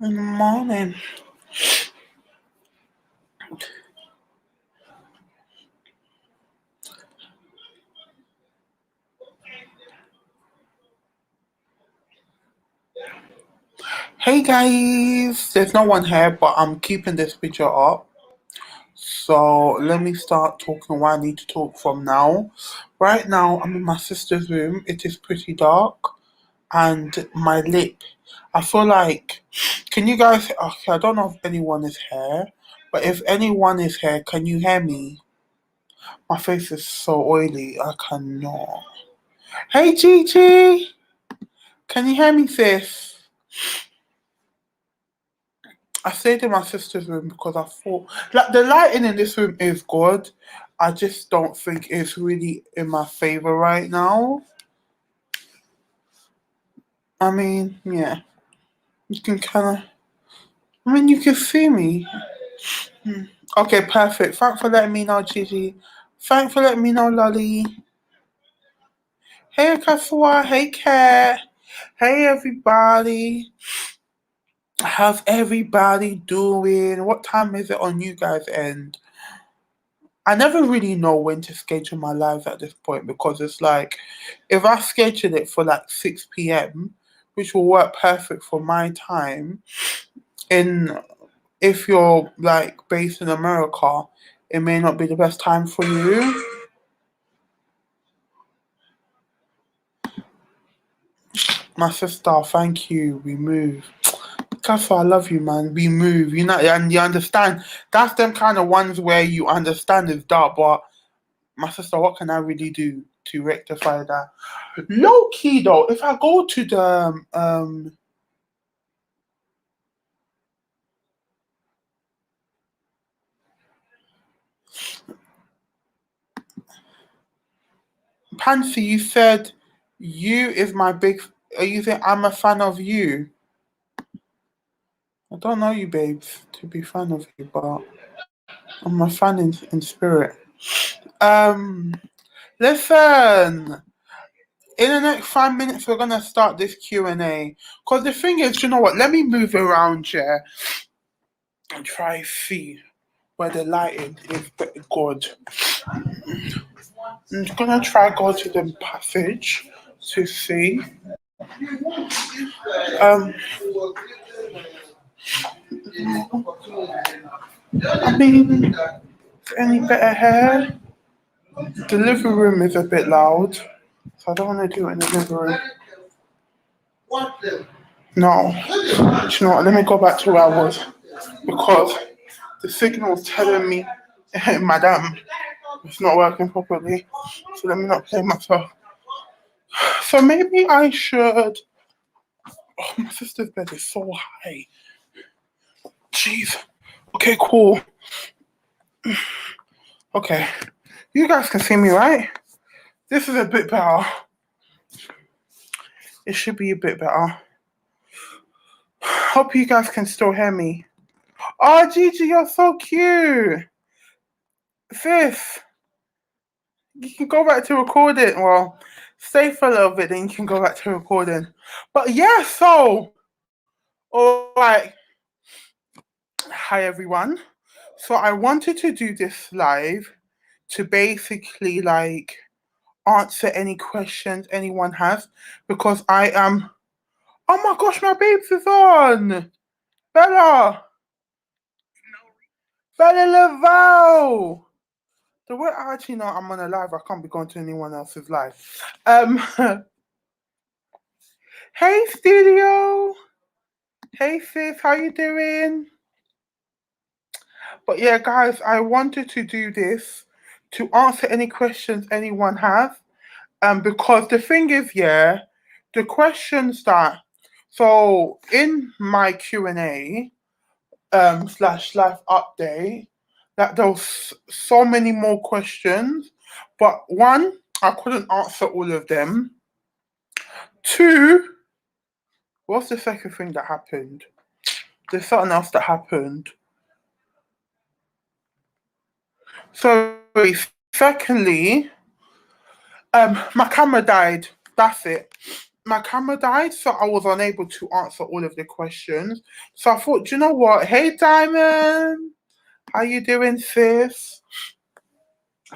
In the morning. Hey guys, there's no one here, but I'm keeping this picture up. So let me start talking what I need to talk from now. Right now, I'm in my sister's room. It is pretty dark, and my lip. I feel like, can you guys? Okay, I don't know if anyone is here, but if anyone is here, can you hear me? My face is so oily, I cannot. Hey Gigi, can you hear me, sis? I stayed in my sister's room because I thought like the lighting in this room is good. I just don't think it's really in my favor right now. I mean, yeah, you can kind of. I mean, you can see me. Hmm. Okay, perfect. Thanks for letting me know, Gigi. Thanks for letting me know, Lolly. Hey, Kasua. Hey, Kat. Hey, everybody. How's everybody doing? What time is it on you guys' end? I never really know when to schedule my lives at this point because it's like if I schedule it for like 6 p.m., which will work perfect for my time, in if you're like based in America, it may not be the best time for you. My sister, thank you. We move. That's why I love you, man. We move. You know, and you understand. That's them kind of ones where you understand it's dark, but my sister, what can I really do to rectify that? Low key though, if I go to the Pansy, you said you is my big. Are you saying I'm a fan of you? I don't know you, babes, to be fan of you, but I'm a fan in spirit. Um, listen. In the next 5 minutes, we're gonna start this Q&A. Cause the thing is, you know what? Let me move around here and try to see where the lighting is good. I'm gonna try go to the passage to see. Um, I mean, any better here? The living room is a bit loud, so I don't want to do it in the living room. No, you know what? Let me go back to where I was because the signal's telling me, hey, madam, it's not working properly. So let me not play myself. So maybe I should. Oh, my sister's bed is so high. Jeez. Okay, cool. Okay. You guys can see me, right? This is a bit better. It should be a bit better. Hope you guys can still hear me. Oh, Gigi, you're so cute. Sis, you can go back to recording. Well, stay for a little bit, then you can go back to recording. But yeah, so, all right. Hi, everyone. So I wanted to do this live to basically like answer any questions anyone has because I am. Oh my gosh, my babes is on. Bella, Bella Laval. The way I actually know I'm on a live, I can't be going to anyone else's live. Um, hey studio. Hey sis, how you doing? But yeah, guys, I wanted to do this to answer any questions anyone has. Because the thing is, yeah, the questions that so in my Q&A slash life update, that there was so many more questions, but one, I couldn't answer all of them. Two, what's the second thing that happened? There's something else that happened. Sorry, secondly, my camera died. That's it. my camera died, so I was unable to answer all of the questions. So I thought, do you know what? Hey, Diamond, how you doing, sis?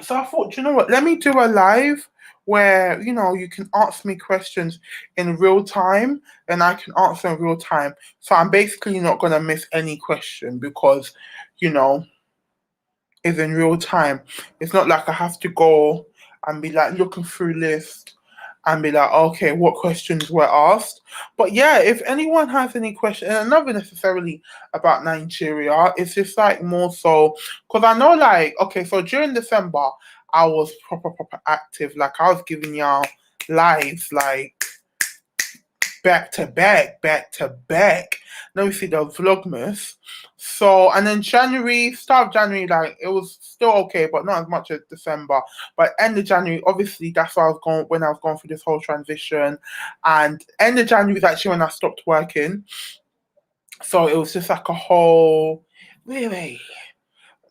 So I thought, do you know what? Let me do a live where you can ask me questions in real time, and I can answer in real time. So I'm basically not gonna miss any question because, you know, is in real time. It's not like I have to go and be like looking through list and be like, okay, what questions were asked. But yeah, if anyone has any question, and not necessarily about Nigeria, it's just like more so because I know like okay, so during December I was proper active. Like I was giving y'all lives like back to back. Now we see the Vlogmas. So and then January, start of January, like it was still okay, but not as much as December. But end of January, obviously that's where I was going when I was going through this whole transition. And end of January is actually when I stopped working. So it was just like a whole really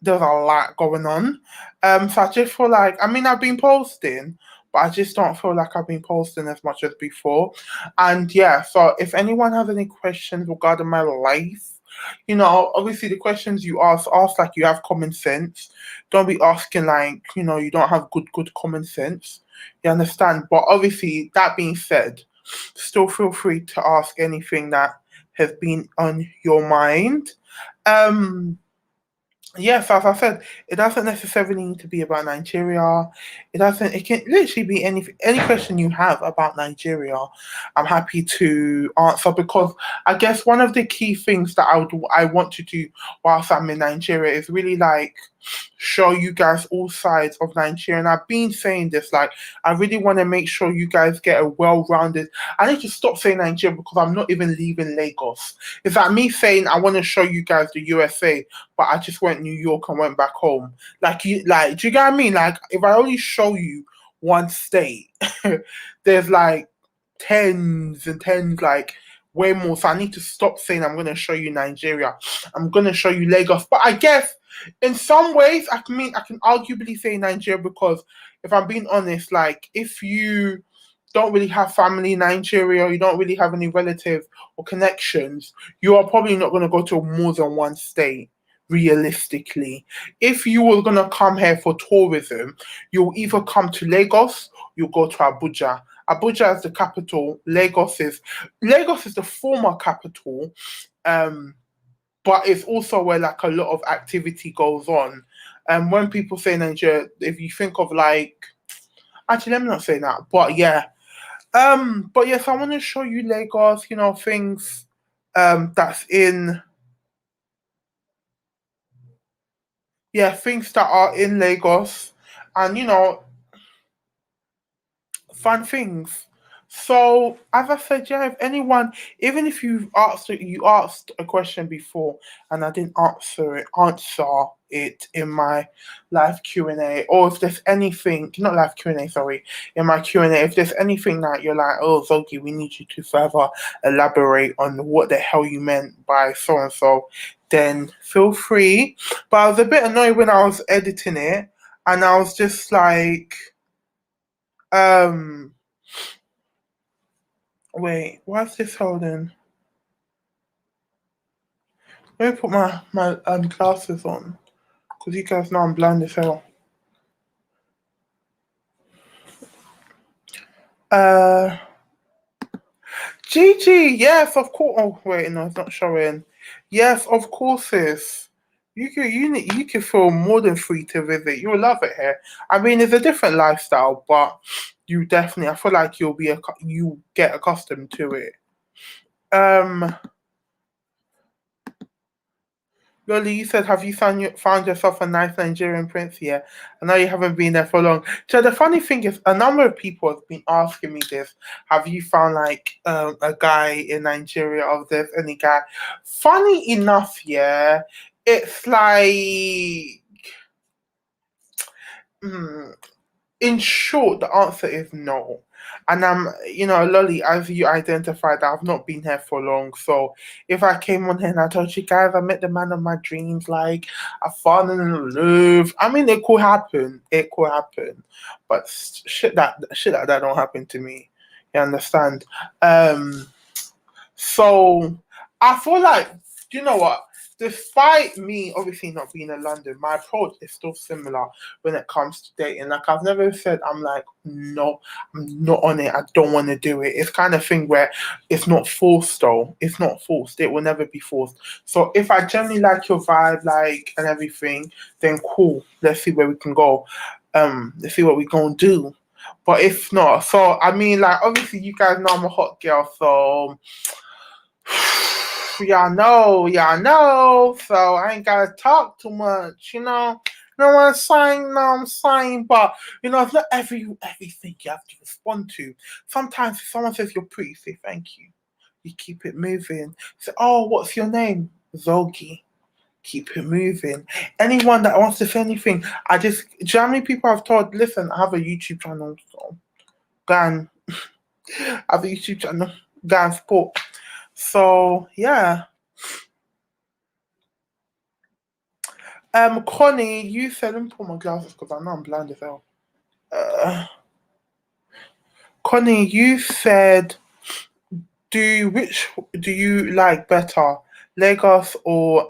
there's a lot going on. So I just feel like I mean I've been posting, but I just don't feel like I've been posting as much as before. And yeah, so if anyone has any questions regarding my life, obviously the questions you ask like you have common sense. Don't be asking like, you don't have good common sense. You understand? But obviously, that being said, still feel free to ask anything that has been on your mind. Um Yes, as I said, it doesn't necessarily need to be about Nigeria. It doesn't. It can literally be any question you have about Nigeria. I'm happy to answer because I guess one of the key things that I want to do whilst I'm in Nigeria is really like show you guys all sides of Nigeria. And I've been saying this like I really want to make sure you guys get a well-rounded. I need to stop saying Nigeria because I'm not even leaving Lagos. It's like me saying I want to show you guys the USA but I just went New York and went back home. Do you get what I mean? Like, if I only show you one state, there's like tens and tens, like way more. So I need to stop saying I'm gonna show you Nigeria. I'm gonna show you Lagos. But I guess in some ways, I can arguably say Nigeria because if I'm being honest, like if you don't really have family in Nigeria, you don't really have any relatives or connections, you are probably not going to go to more than one state realistically. If you were going to come here for tourism, you'll either come to Lagos, you'll go to Abuja. Abuja is the capital. Lagos is the former capital, um, but it's also where like a lot of activity goes on. And when people say Nigeria, if you think of like, actually, let me not say that, but yeah, but yes, I want to show you Lagos, things that's in things that are in Lagos and fun things. So as I said, yeah, if anyone, even if you asked a question before and I didn't answer it in my live Q&A, or if there's anything, not live Q&A, sorry, in my Q&A, if there's anything that you're like, oh Zogi, we need you to further elaborate on what the hell you meant by so and so, then feel free. But I was a bit annoyed when I was editing it, and I was just like, um wait, why's this holding? Let me put my glasses on because you guys know I'm blind as hell. Uh, Gigi, yes, of course. Oh wait, no, it's not showing. Yes, of course, sis. You can feel more than free to visit. You'll love it here. I mean, it's a different lifestyle, but you definitely. I feel like you get accustomed to it. Um, Lolly, you said, have you found yourself a nice Nigerian prince here? I know you haven't been there for long. So the funny thing is, a number of people have been asking me this. Have you found like a guy in Nigeria of this, any guy? Funny enough, yeah, it's like, hmm, in short, the answer is no. And Lolly, as you identified, I've not been here for long. So if I came on here and I told you guys I met the man of my dreams, like I fallen in love, I mean, it could happen. It could happen. But shit like that don't happen to me. You understand? So I feel like, you know what? Despite me obviously not being in London, my approach is still similar when it comes to dating. Like I've never said I'm like, no, I'm not on it. I don't want to do it. It's kind of thing where it's not forced though. It's not forced. It will never be forced. So if I generally like your vibe, like and everything, then cool. Let's see where we can go. Let's see what we gonna do. But if not, so I mean, like obviously you guys know I'm a hot girl, so y'all know. So I ain't gotta talk too much, you know. You know what I'm saying? No, I'm saying, but it's not everything you have to respond to. Sometimes if someone says you're pretty, say thank you. You keep it moving. Say, oh, what's your name? Zogi. Keep it moving. Anyone that wants to say anything, do you know how many people I've told, listen, I have a YouTube channel, so go and I have a YouTube channel, go and support. So yeah. Connie, you said, let me put my glasses because I know I'm blind as hell. Connie, you said, which do you like better, Lagos or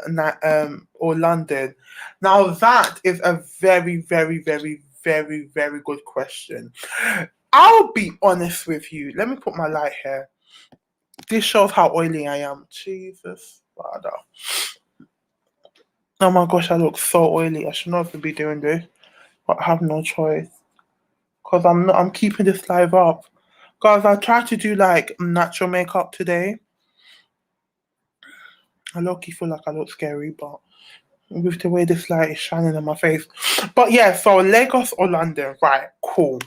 London? Now that is a very, very, very, very, very good question. I'll be honest with you. Let me put my light here. This shows how oily I am. Jesus, Father. Oh my gosh, I look so oily. I should not be doing this, but I have no choice because I'm keeping this live up. Guys, I tried to do like natural makeup today. I low-key feel like I look scary, but with the way this light is shining on my face. But yeah, so Lagos or London, right? Cool.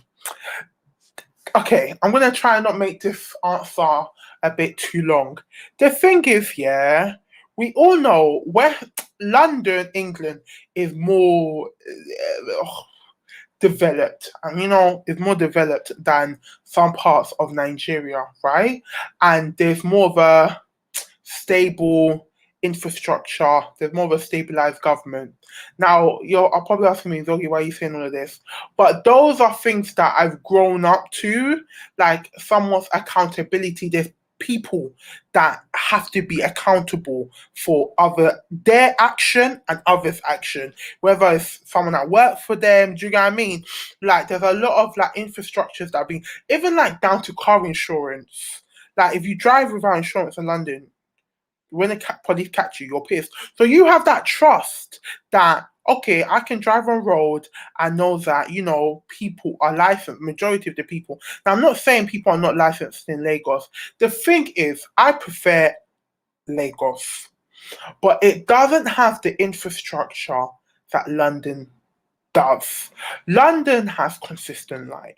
Okay, I'm gonna try and not make this answer a bit too long. The thing is, yeah, we all know where London, England, is more developed, and is more developed than some parts of Nigeria, right? And there's more of a stable infrastructure. There's more of a stabilized government. Now, you're probably asking me, Zogi, why are you saying all of this? But those are things that I've grown up to, like somewhat accountability. There's people that have to be accountable for their action and others' action, whether it's someone that works for them. Do you know what I mean? Like, there's a lot of like infrastructures that are being, even like down to car insurance. Like, if you drive without insurance in London, when the police catch you, you're pissed. So you have that trust that, okay, I can drive on road and know that, people are licensed, majority of the people. Now, I'm not saying people are not licensed in Lagos. The thing is, I prefer Lagos, but it doesn't have the infrastructure that London does. London has consistent light.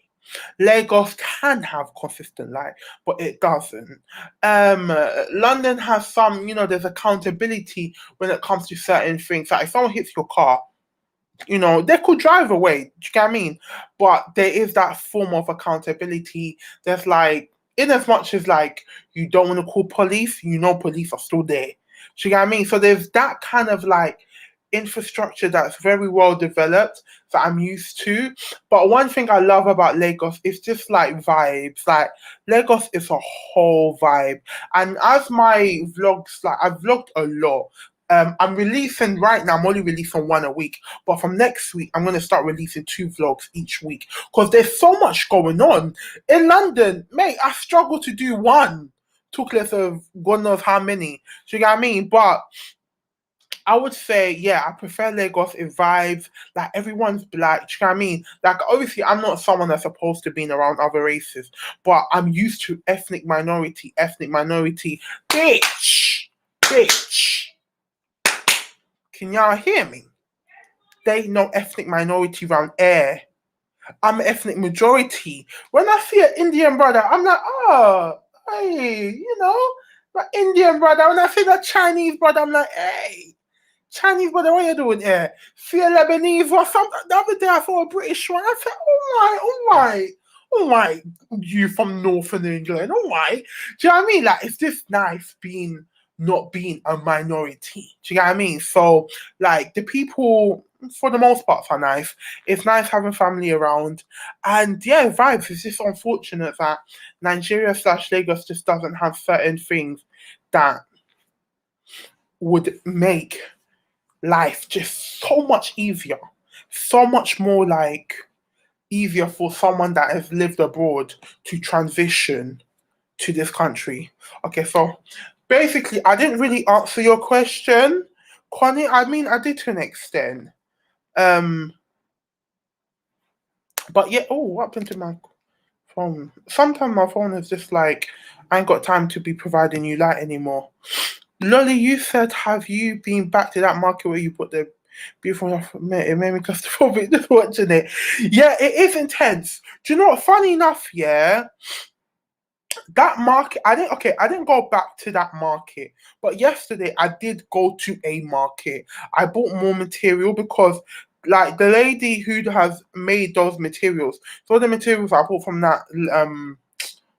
Lagos can have consistent light, but it doesn't. London has some, there's accountability when it comes to certain things. Like if someone hits your car, they could drive away. Do you get what I mean? But there is that form of accountability. There's like, in as much as like you don't want to call police, police are still there. Do you get what I mean? So there's that kind of like infrastructure that's very well developed that I'm used to. But one thing I love about Lagos is just like vibes. Like Lagos is a whole vibe. And as my vlogs, like I've vlogged a lot. I'm releasing right now, I'm only releasing one a week. But from next week, I'm going to start releasing 2 vlogs each week. Because there's so much going on. In London, mate, I struggle to do one. Took less of God knows how many. Do you get what I mean? But I would say, yeah, I prefer Lagos. It vibes. Like, everyone's black. Do you know what I mean? Like, obviously, I'm not someone that's supposed to be around other races, but I'm used to ethnic minority. Ethnic minority. Bitch! Bitch! Can y'all hear me? There ain't no ethnic minority around air. I'm an ethnic majority. When I see an Indian brother, I'm like, oh, hey, my Indian brother. When I see that Chinese brother, I'm like, hey, Chinese brother, what are you doing here? See a Lebanese or something? The other day I saw a British one. I said, all right, you from Northern England, all right. Do you know what I mean? Like, it's just nice being not being a minority. Do you get what I mean? So, like, the people, for the most part, are nice. It's nice having family around. And yeah, vibes. It's just unfortunate that Nigeria slash Lagos just doesn't have certain things that would make life just so much easier, so much more like easier for someone that has lived abroad to transition to this country. Okay, so basically, I didn't really answer your question, Connie. I mean, I did to an extent. Um, but yeah. Oh, what happened to my phone? Sometimes my phone is just like I ain't got time to be providing you light anymore. Lolly, you said, have you been back to that market where you put the beautiful? It made me claustrophobic just watching it. Yeah, it is intense. Do you know what? Funny enough, yeah, that market. I didn't go back to that market, but yesterday I did go to a market. I bought more material because, like, the lady who has made those materials, so the materials I bought from that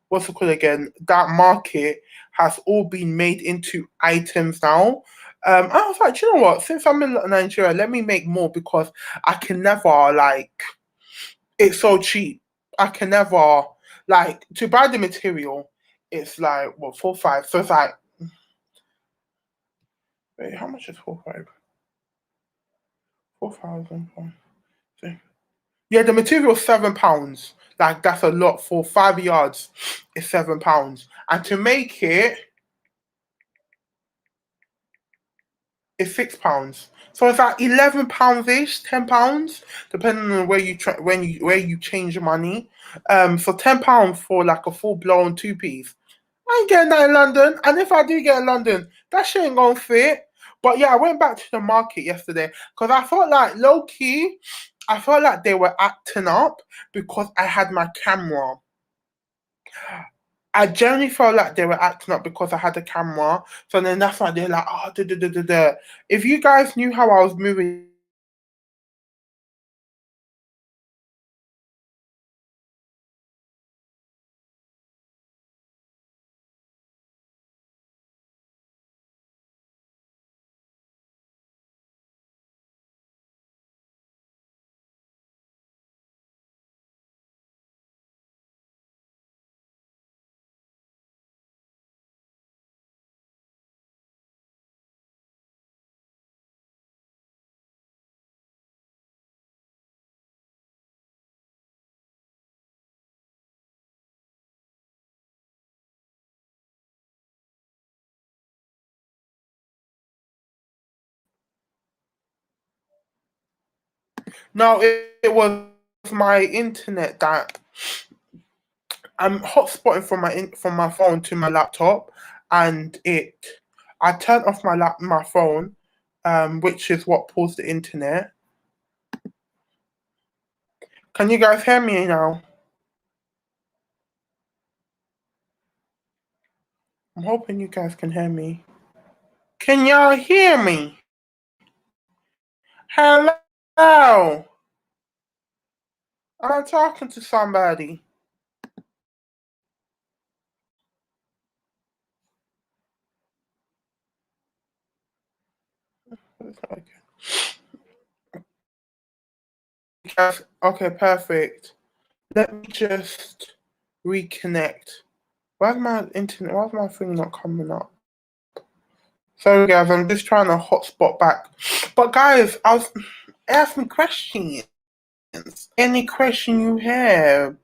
what's it called again? That market has all been made into items now. I was like, "Do you know what? Since I'm in Nigeria, let me make more because I can never like it's so cheap. I can never like to buy the material. It's like what 4 5. So it's like wait, how much is 4 5? 4,000. Yeah, the material is £7. Like that's a lot for 5 yards. It's £7, and to make it is £6. So it's like £11 ish, £10, depending on where you where you change your money. So £10 for like a full blown two piece. I ain't getting that in London, and if I do get in London, that shit ain't gonna fit. But yeah, I went back to the market yesterday because I felt like low key, I felt like they were acting up because I had my camera. I generally felt like they were acting up because I had a camera. So then that's why they're like, oh, da, da, da, da, da. If you guys knew how I was moving, no, it was my internet that I'm hotspotting from my phone to my laptop, and I turned off my phone, which is what paused the internet. Can you guys hear me now? I'm hoping you guys can hear me. Can y'all hear me? Hello? I'm talking to somebody. Okay. Yes, okay, perfect. Let me just reconnect. Why's my internet? Why's my thing not coming up? Sorry, guys, I'm just trying to hotspot back. But guys, ask me questions. Any question you have?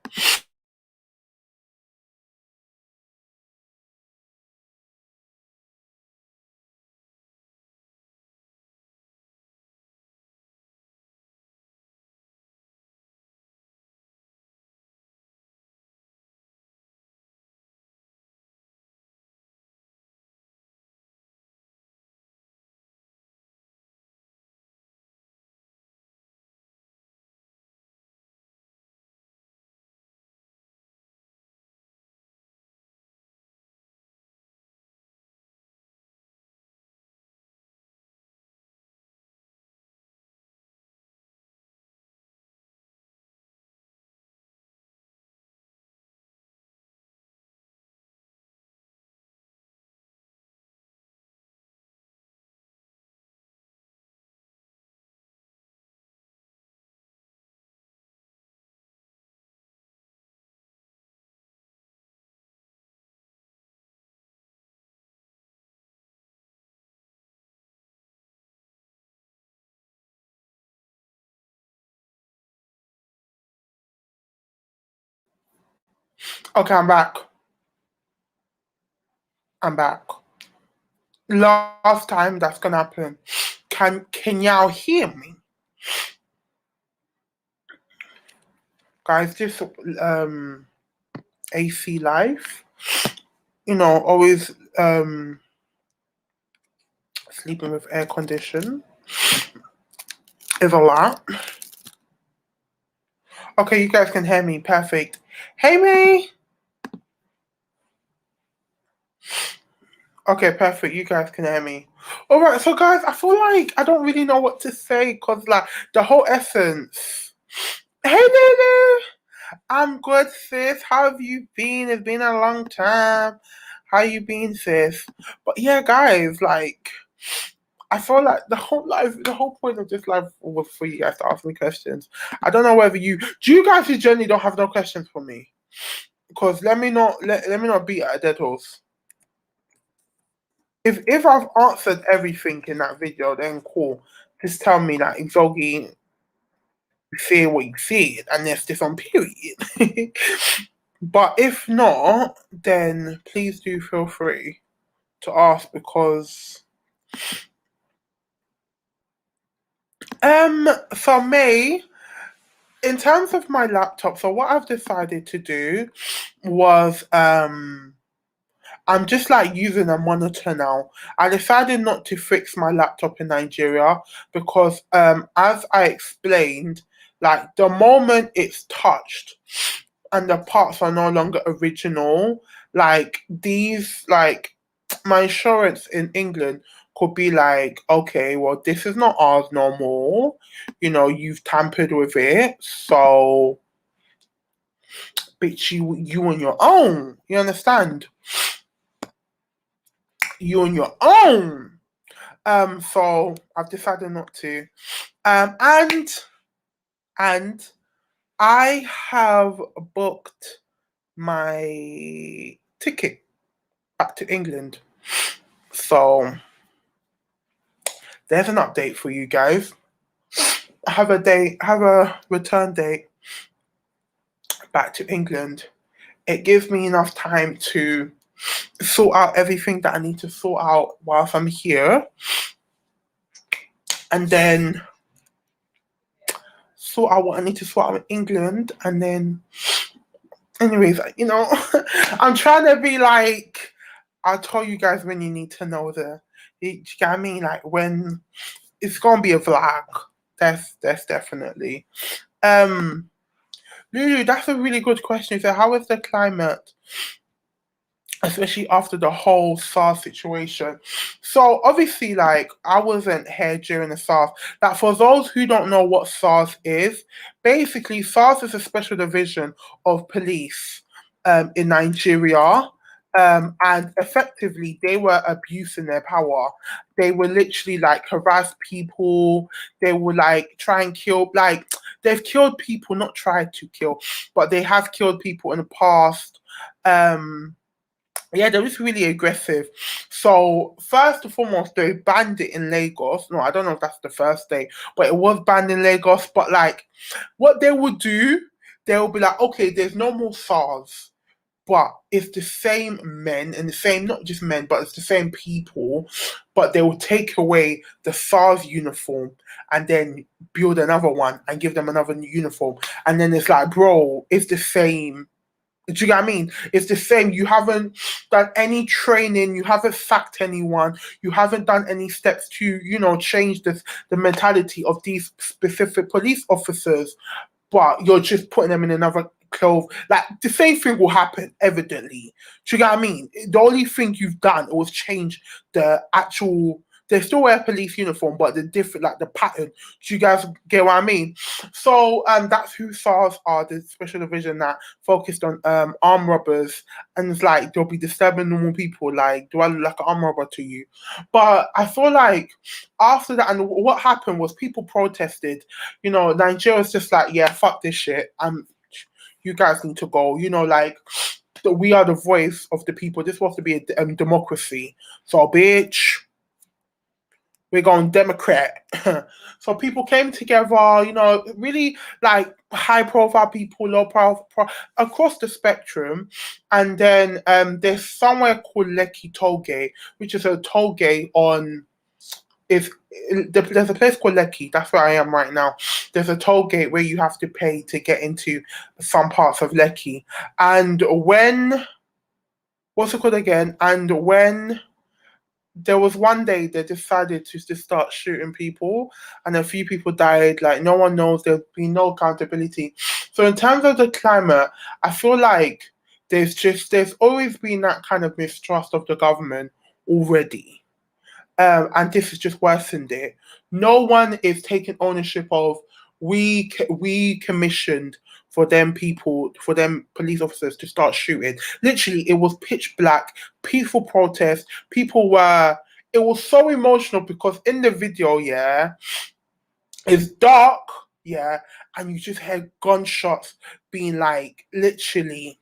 Okay, I'm back. I'm back. Last time that's gonna happen. Can y'all hear me? Guys, this AC life, always sleeping with air condition is a lot. Okay, you guys can hear me. Perfect. Hey, me. Okay, perfect. You guys can hear me. All right, so guys, I feel like I don't really know what to say because, like, the whole essence. Hey, Lulu. I'm good, sis. How have you been? It's been a long time. How you been, sis? But yeah, guys, like, I feel like the whole point of this life was for you guys to ask me questions. I don't know whether do you guys who generally don't have no questions for me? Because let me not beat at a dead horse. If I've answered everything in that video, then cool. Just tell me that Exogi say what you said and let's just on period. But if not, then please do feel free to ask because for me, in terms of my laptop, so what I've decided to do was I'm just like using a monitor now. I decided not to fix my laptop in Nigeria because as I explained, like the moment it's touched and the parts are no longer original, like these like my insurance in England could be like, okay, well this is not ours no more. You've tampered with it, so bitch you on your own. You understand? You on your own. So I've decided not to. And I have booked my ticket back to England. So there's an update for you guys. Have a return date back to England. It gives me enough time to sort out everything that I need to sort out whilst I'm here. And then sort out what I need to sort out in England. And then, anyways, I'm trying to be like, I'll tell you guys when you need to know you get what I mean? Like when it's gonna be a vlog. That's definitely. Lulu, that's a really good question. So how is the climate, especially after the whole SARS situation? So obviously, like I wasn't here during the SARS. Like for those who don't know what SARS is, basically SARS is a special division of police in Nigeria. And effectively, they were abusing their power. They were literally like harass people. They were like try and kill. Like they've killed people, not tried to kill, but they have killed people in the past. Um, yeah, they was really aggressive. So first and foremost, they banned it in Lagos. No, I don't know if that's the first day, but it was banned in Lagos. But like, what they would do, they will be like, okay, there's no more SARS, but it's the same men and the same, not just men, but it's the same people. But they will take away the SARS uniform and then build another one and give them another uniform. And then it's like, bro, it's the same. Do you get what I mean? It's the same. You haven't done any training. You haven't sacked anyone. You haven't done any steps to, change the mentality of these specific police officers. But you're just putting them in another clothes. Like the same thing will happen, evidently. Do you get what I mean? The only thing you've done was change the actual. They still wear police uniform, but the different, like the pattern. Do you guys get what I mean? So that's who SARS are, the special division that focused on armed robbers, and it's like they'll be disturbing normal people. Like, do I look like an armed robber to you? But I feel like after that, and what happened was people protested. Nigeria's just like, yeah, fuck this shit. You guys need to go. Like we are the voice of the people. This was to be a democracy. So, bitch, we're going Democrat. So people came together, really like high profile people, low profile, across the spectrum. And then there's somewhere called Lekki Tollgate, which is a toll gate on is there's a place called Lekki. That's where I am right now. There's a toll gate where you have to pay to get into some parts of Lekki. And when what's it called again? And when there was one day they decided to just start shooting people, and a few people died. Like no one knows. There's been no accountability. So in terms of the climate, I feel like there's always been that kind of mistrust of the government already, and this has just worsened it. No one is taking ownership of we commissioned for them police officers to start shooting. Literally, it was pitch black, peaceful protest. People were. It was so emotional because in the video, yeah, it's dark, yeah, and you just hear gunshots being like literally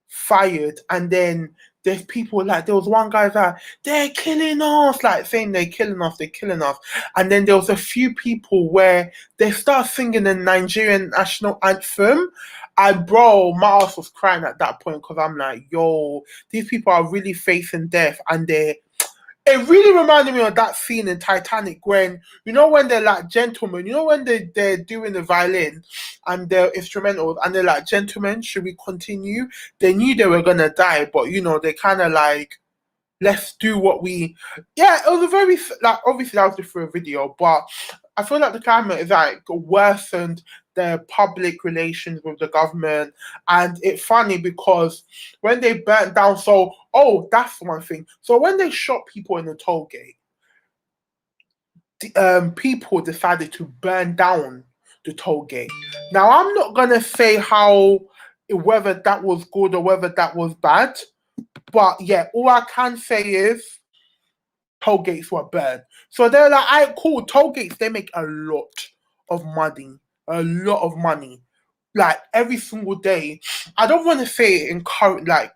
fired, and then there's people like there was one guy that they're killing us, like saying they're killing us, and then there was a few people where they start singing the Nigerian national anthem. And bro, my ass was crying at that point because I'm like, yo, these people are really facing death, and it really reminded me of that scene in Titanic when, when they're like gentlemen, when they're doing the violin and the instrumentals and they're like, gentlemen, should we continue? They knew they were going to die, but, they kind of like, let's do what we. Yeah, it was a very, like, obviously that was just for a video, but I feel like the climate is like worsened the public relations with the government. And it's funny because when they burnt down, that's one thing. So when they shot people in the toll gate, people decided to burn down the toll gate. Now, I'm not going to say whether that was good or whether that was bad, but yeah, all I can say is toll gates were burned. So they're like, all right, cool, toll gates, they make a lot of money. A lot of money. Like every single day. I don't want to say it in current, like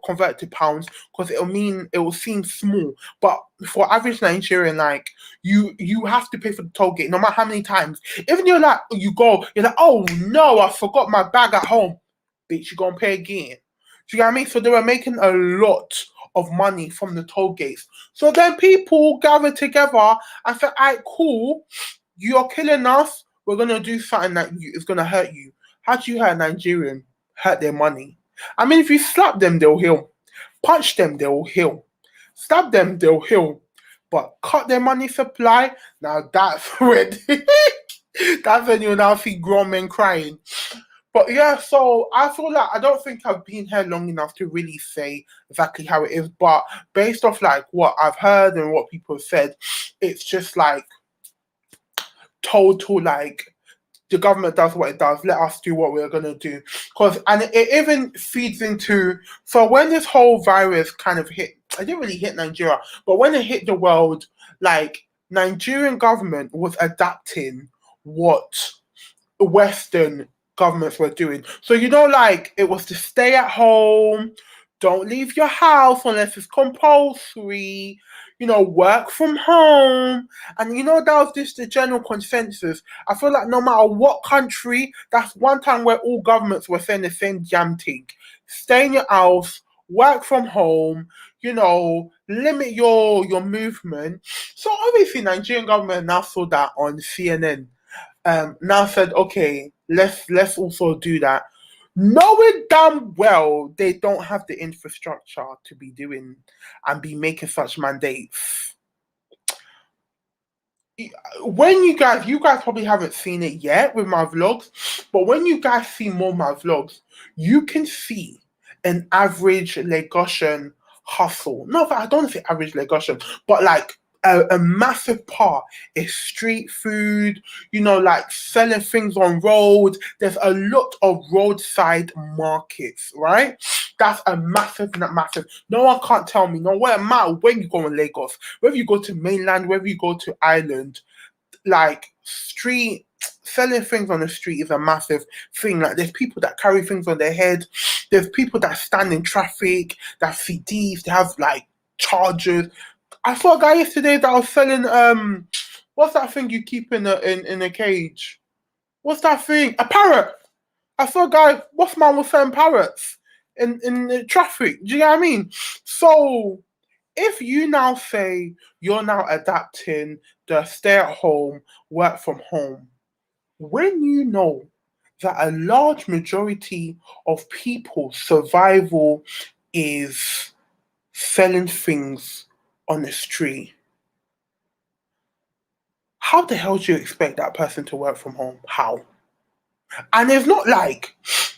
convert to pounds, because it will seem small. But for average Nigerian, like you have to pay for the toll gate no matter how many times. Even you're like you're like, oh no, I forgot my bag at home. Bitch, you gonna pay again. Do you get what I mean? So they were making a lot of money from the toll gates. So then people gathered together and said, all right, cool, you're killing us. We're going to do something that is going to hurt you. How do you hurt a Nigerian? Hurt their money. I mean, if you slap them, they'll heal. Punch them, they'll heal. Stab them, they'll heal. But cut their money supply, now that's when, that's when you now see grown men crying. But yeah, so I feel like I don't think I've been here long enough to really say exactly how it is. But based off like what I've heard and what people have said, it's just like total like the government does what it does. Let us do what we're gonna do. And it even feeds into, so when this whole virus kind of hit, it didn't really hit Nigeria, but when it hit the world, like Nigerian government was adapting what Western governments were doing. So like it was to stay at home, don't leave your house unless it's compulsory, work from home. And that was just the general consensus. I feel like no matter what country, that's one time where all governments were saying the same damn thing. Stay in your house, work from home, limit your movement. So obviously Nigerian government now saw that on CNN. Now said, okay, let's also do that, knowing damn well they don't have the infrastructure to be doing and be making such mandates. When you guys probably haven't seen it yet with my vlogs, but when you guys see more of my vlogs, you can see an average Lagosian hustle. Not that I don't say average Lagosian, but like a massive part is street food, like selling things on roads. There's a lot of roadside markets, right? That's a massive. No one can't tell me, no matter when you go in Lagos, whether you go to mainland, whether you go to island, like street selling things on the street is a massive thing. Like there's people that carry things on their head. There's people that stand in traffic, that CDs, they have like chargers. I saw a guy yesterday that was selling what's that thing you keep in a cage? What's that thing? A parrot. I saw a guy, what's man was selling parrots in the traffic. Do you know what I mean? So if you now say you're now adapting the stay at home, work from home, when you know that a large majority of people's survival is selling things on the street, how the hell do you expect that person to work from home? How? And it's not like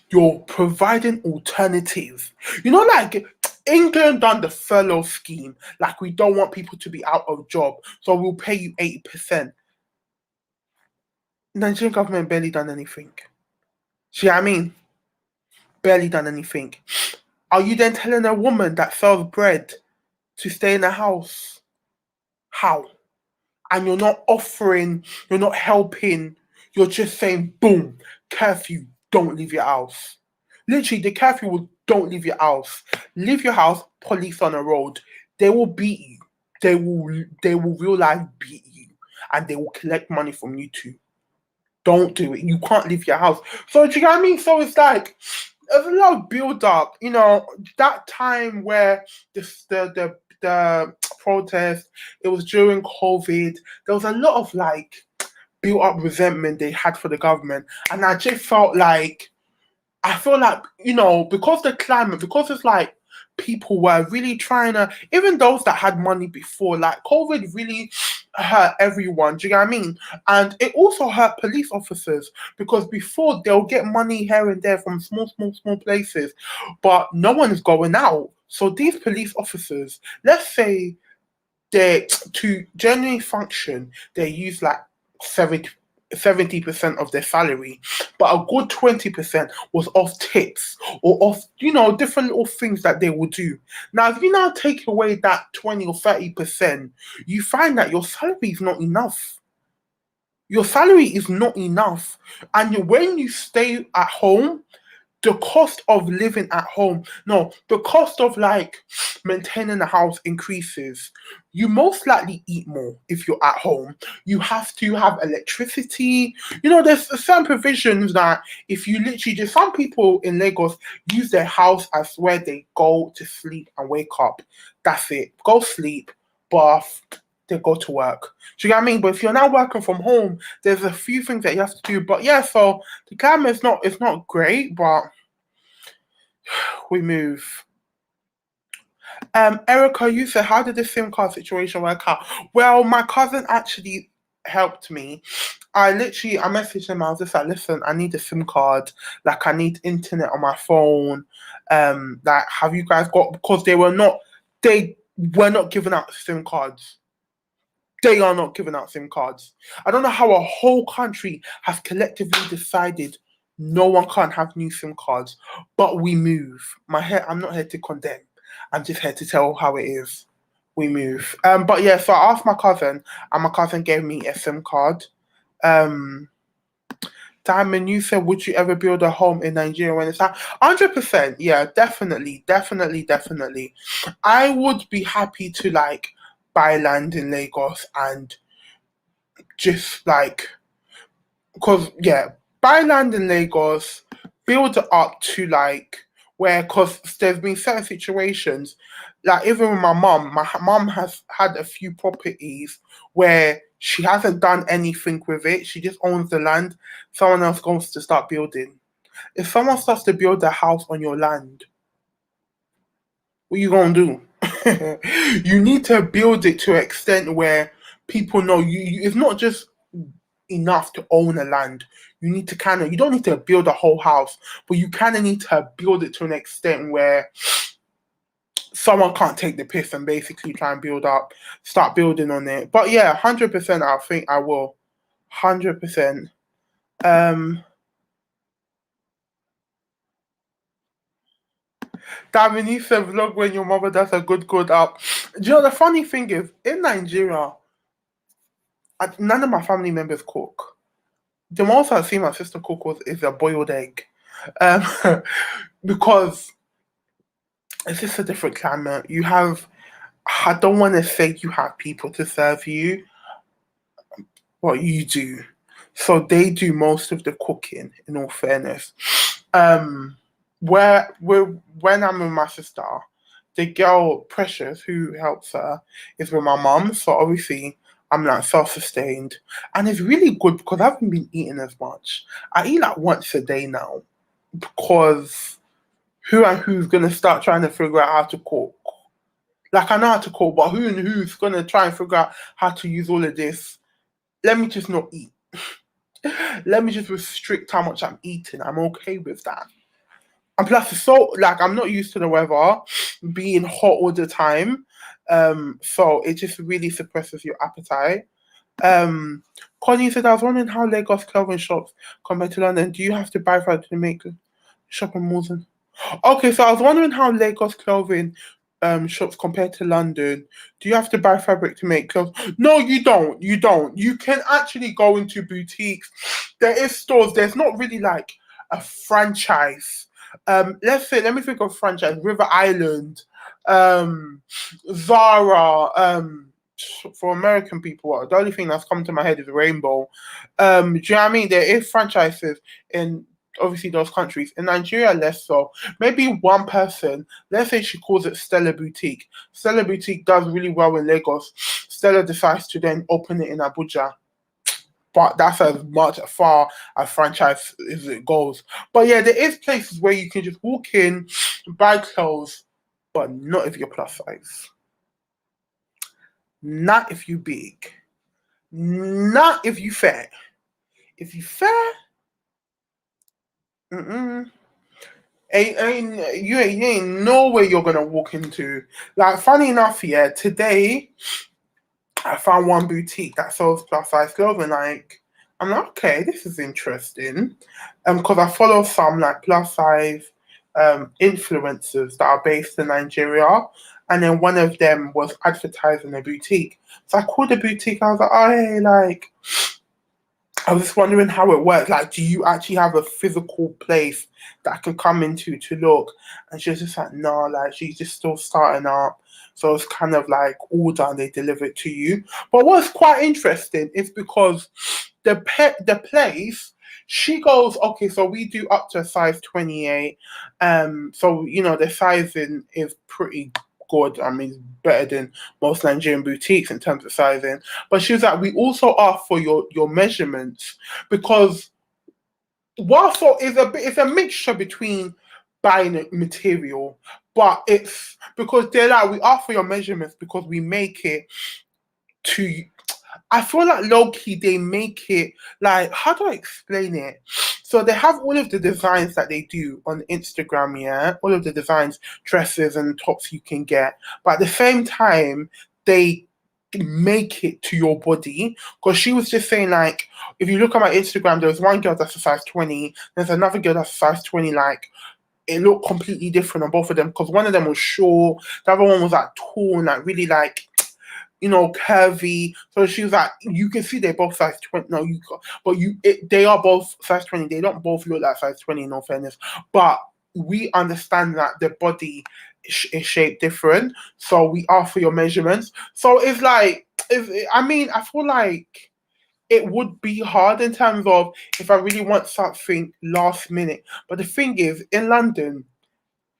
you're providing alternatives. You know, like England done the furlough scheme, like we don't want people to be out of job, so we'll pay you 80%. Nigerian government barely done anything. See what I mean? Barely done anything. Are you then telling a woman that sells bread to stay in the house? How? And you're not offering, you're not helping, you're just saying, boom, curfew, don't leave your house. Literally, the curfew will don't leave your house. Leave your house, police on the road. They will beat you. They will real life beat you. And they will collect money from you too. Don't do it. You can't leave your house. So do you know what I mean? So it's like there's a lot of build up. You know, that time where the protest, it was during COVID. There was a lot of like built up resentment they had for the government, and I just felt like I feel like, because the climate, because it's like people were really trying to, even those that had money before, like COVID really hurt everyone. Do you know what I mean? And it also hurt police officers because before they'll get money here and there from small places, but no one's going out. So these police officers, let's say they to generally function, they use like 70% of their salary, but a good 20% was off tips or off, different little things that they will do. Now, if you now take away that 20 or 30%, you find that your salary is not enough. Your salary is not enough. And when you stay at home, the cost of living at home, no, the cost of like maintaining the house increases. You most likely eat more if you're at home. You have to have electricity. There's certain provisions that if you literally just, some people in Lagos use their house as where they go to sleep and wake up. That's it. Go sleep, bath, they go to work. Do you know what I mean? But if you're now working from home, there's a few things that you have to do. But yeah, so the climate is not, it's not great, but we move. Erica, you said, how did the SIM card situation work out? Well, my cousin actually helped me. I messaged him. I was just like, listen, I need a SIM card. Like, I need internet on my phone. Like, have you guys got? Because they were not giving out SIM cards. They are not giving out SIM cards. I don't know how a whole country has collectively decided no one can't have new SIM cards, but we move. I'm not here to condemn. I'm just here to tell how it is. We move. But yeah, so I asked my cousin, and my cousin gave me a SIM card. Um, Diamond, you said, would you ever build a home in Nigeria when it's out? 100%. Yeah, definitely, definitely, definitely. I would be happy to like buy land in Lagos and just like, because yeah, buy land in Lagos, build it up to like where, because there's been certain situations, like even with my mum has had a few properties where she hasn't done anything with it. She just owns the land. Someone else goes to start building. If someone starts to build a house on your land, what you gonna do? You need to build it to an extent where people know it's not just enough to own a land. You need to you don't need to build a whole house, but you kind of need to build it to an extent where someone can't take the piss and basically try and start building on it. But yeah, 100%, I think I will. 100%. Damini said, vlog when your mother does a good up. Do you know the funny thing is, in Nigeria, none of my family members cook. The most I've seen my sister cook is a boiled egg. Um, because it's just a different climate. You have I don't want to say you have people to serve you, but you do. So they do most of the cooking, in all fairness. Um, when I'm with my sister, the girl Precious who helps her is with my mum. So obviously I'm like self-sustained, and it's really good because I haven't been eating as much. I eat like once a day now because who and who's gonna start trying to figure out how to cook? Like I know how to cook, but who and who's gonna try and figure out how to use all of this? Let me just not eat. Let me just restrict how much I'm eating. I'm okay with that. And plus, it's so like I'm not used to the weather being hot all the time, so it just really suppresses your appetite. Um, Connie said, I was wondering how Lagos clothing shops compared to London. Do you have to buy for it to make shopping malls? Okay, so I was wondering how Lagos clothing shops compared to London. Do you have to buy fabric to make clothes? No, you don't. You don't. You can actually go into boutiques. There is stores. There's not really like a franchise. Let's say, let me think of franchise. River Island, um, Zara. For American people, the only thing that's come to my head is Rainbow. Do you know what I mean? There is franchises in obviously those countries. In Nigeria, less so. Maybe one person, let's say she calls it Stella Boutique. Stella Boutique does really well in Lagos. Stella decides to then open it in Abuja. But that's as much far as franchise as it goes. But yeah, there is places where you can just walk in, buy clothes, but not if you're plus size. Not if you big. Not if you fat. If you fat, mm-mm. You ain't no way you're gonna walk into. Like, funny enough, yeah, today I found one boutique that sells plus size clothing. Like, I'm like, okay, this is interesting. Because I follow some like plus size influencers that are based in Nigeria, and then one of them was advertising a boutique. So I called the boutique. I was like, oh hey, like I was just wondering how it works. Like, do you actually have a physical place that I can come into to look? And she was just like, no, like she's just still starting up. So it's kind of like order and they deliver it to you. But what's quite interesting is because the place, she goes, okay, so we do up to a size 28. So the sizing is pretty good. I mean, better than most Nigerian boutiques in terms of sizing. But she was like, we also ask for your measurements because Warsaw is it's a mixture between buying a material, but it's because they're like, we ask for your measurements because we make it to I feel like low key they make it like how do I explain it? So they have all of the designs that they do on Instagram, yeah, all of the designs, dresses and tops you can get, but at the same time they make it to your body. Because she was just saying like, if you look at my Instagram, there's one girl that's a size 20, there's another girl that's a size 20, like it looked completely different on both of them because one of them was short, the other one was like tall and like really like curvy. So she was like, you can see they're both size 20. No, they are both size 20. They don't both look like size 20 in all fairness. But we understand that the body is shaped different. So we ask for your measurements. So it's like, I mean, I feel like it would be hard in terms of if I really want something last minute. But the thing is, in London,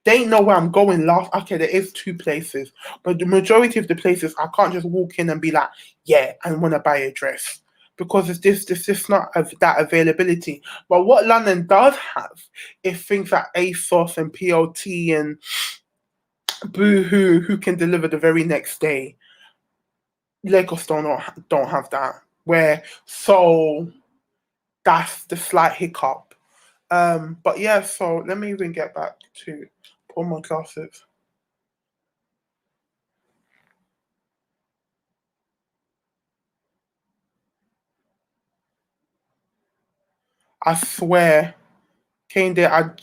they ain't know where I'm going last. Okay, there is two places, but the majority of the places I can't just walk in and be like, yeah, I want to buy a dress because it's just not of that availability. But what London does have is things like ASOS and PLT and Boohoo who can deliver the very next day. Lagos don't have that. Where so that's the slight hiccup. But yeah, so let me even get back to pull my glasses. I swear, Kane there,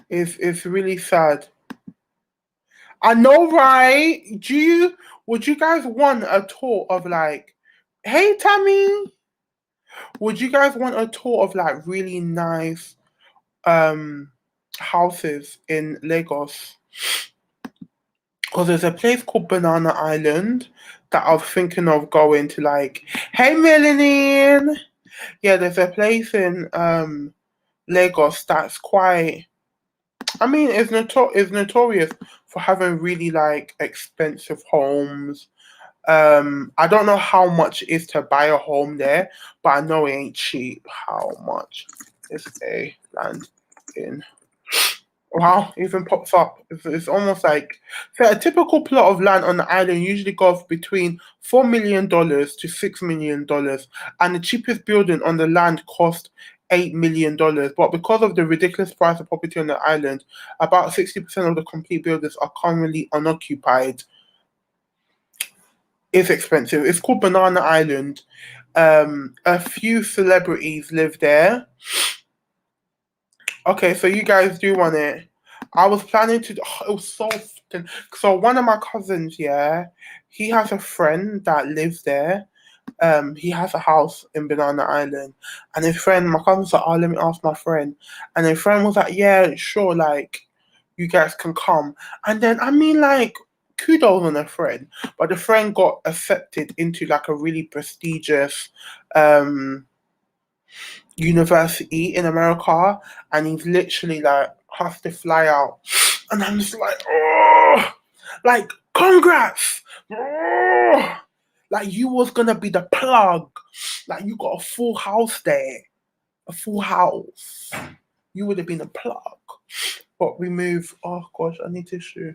it's really sad. I know, right? Would you guys want a tour of like, hey Tammy, would you guys want a tour of like really nice um houses in Lagos? Because there's a place called Banana Island that I was thinking of going to. Like, hey, Melanie. Yeah, there's a place in Lagos that's quite. I mean, it's notorious for having really like expensive homes. I don't know how much it is to buy a home there, but I know it ain't cheap. How much is a land in? Wow, it even pops up. It's almost like so a typical plot of land on the island usually goes between $4 million to $6 million, and the cheapest building on the land cost $8 million. But because of the ridiculous price of property on the island, about 60% of the complete buildings are currently unoccupied. It's expensive. It's called Banana Island. A few celebrities live there. Okay, so you guys do want it. I was planning to. Oh, it was so fucking. So one of my cousins, yeah, he has a friend that lives there. He has a house in Banana Island, and his friend, my cousin said, "Oh, let me ask my friend," and his friend was like, "Yeah, sure, like, you guys can come." And then I mean, like, kudos on a friend, but the friend got accepted into like a really prestigious, um university in America, and he's literally like has to fly out, and I'm just like, oh, like congrats, oh, like you was gonna be the plug, like you got a full house there, a full house, you would have been a plug, but we move. Oh gosh, I need tissue.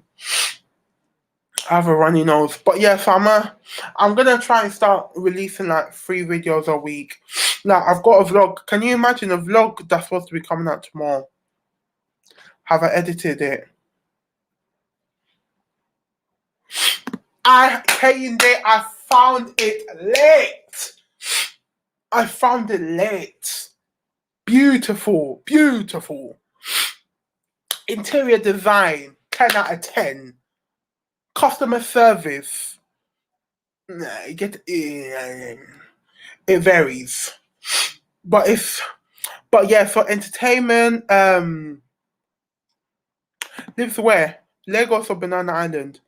I have a runny nose, but yeah, so I'm gonna try and start releasing like 3 videos a week. Like I've got a vlog. Can you imagine a vlog that's supposed to be coming out tomorrow? Have I edited it? I came there. I found it late. I found it late. Beautiful, beautiful. Interior design, 10 out of 10. Customer service, nah, it varies, but if but yeah, for entertainment, lives where? Lagos or Banana Island?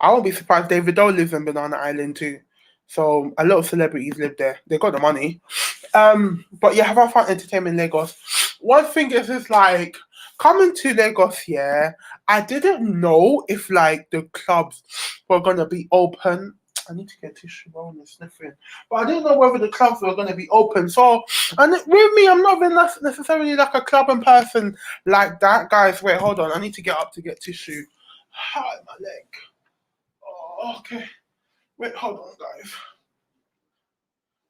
I won't be surprised. Davido lives in Banana Island too. So a lot of celebrities live there. They got the money. But yeah, have I found entertainment in Lagos? One thing is like coming to Lagos, yeah, I didn't know if like the clubs were gonna be open. I need to get tissue roll and sniffing. But I didn't know whether the clubs were gonna be open. So and with me, I'm not even necessarily like a clubbing person like that. Guys, wait, hold on. I need to get up to get tissue. Hi, my leg. Oh, okay. Wait, hold on, guys.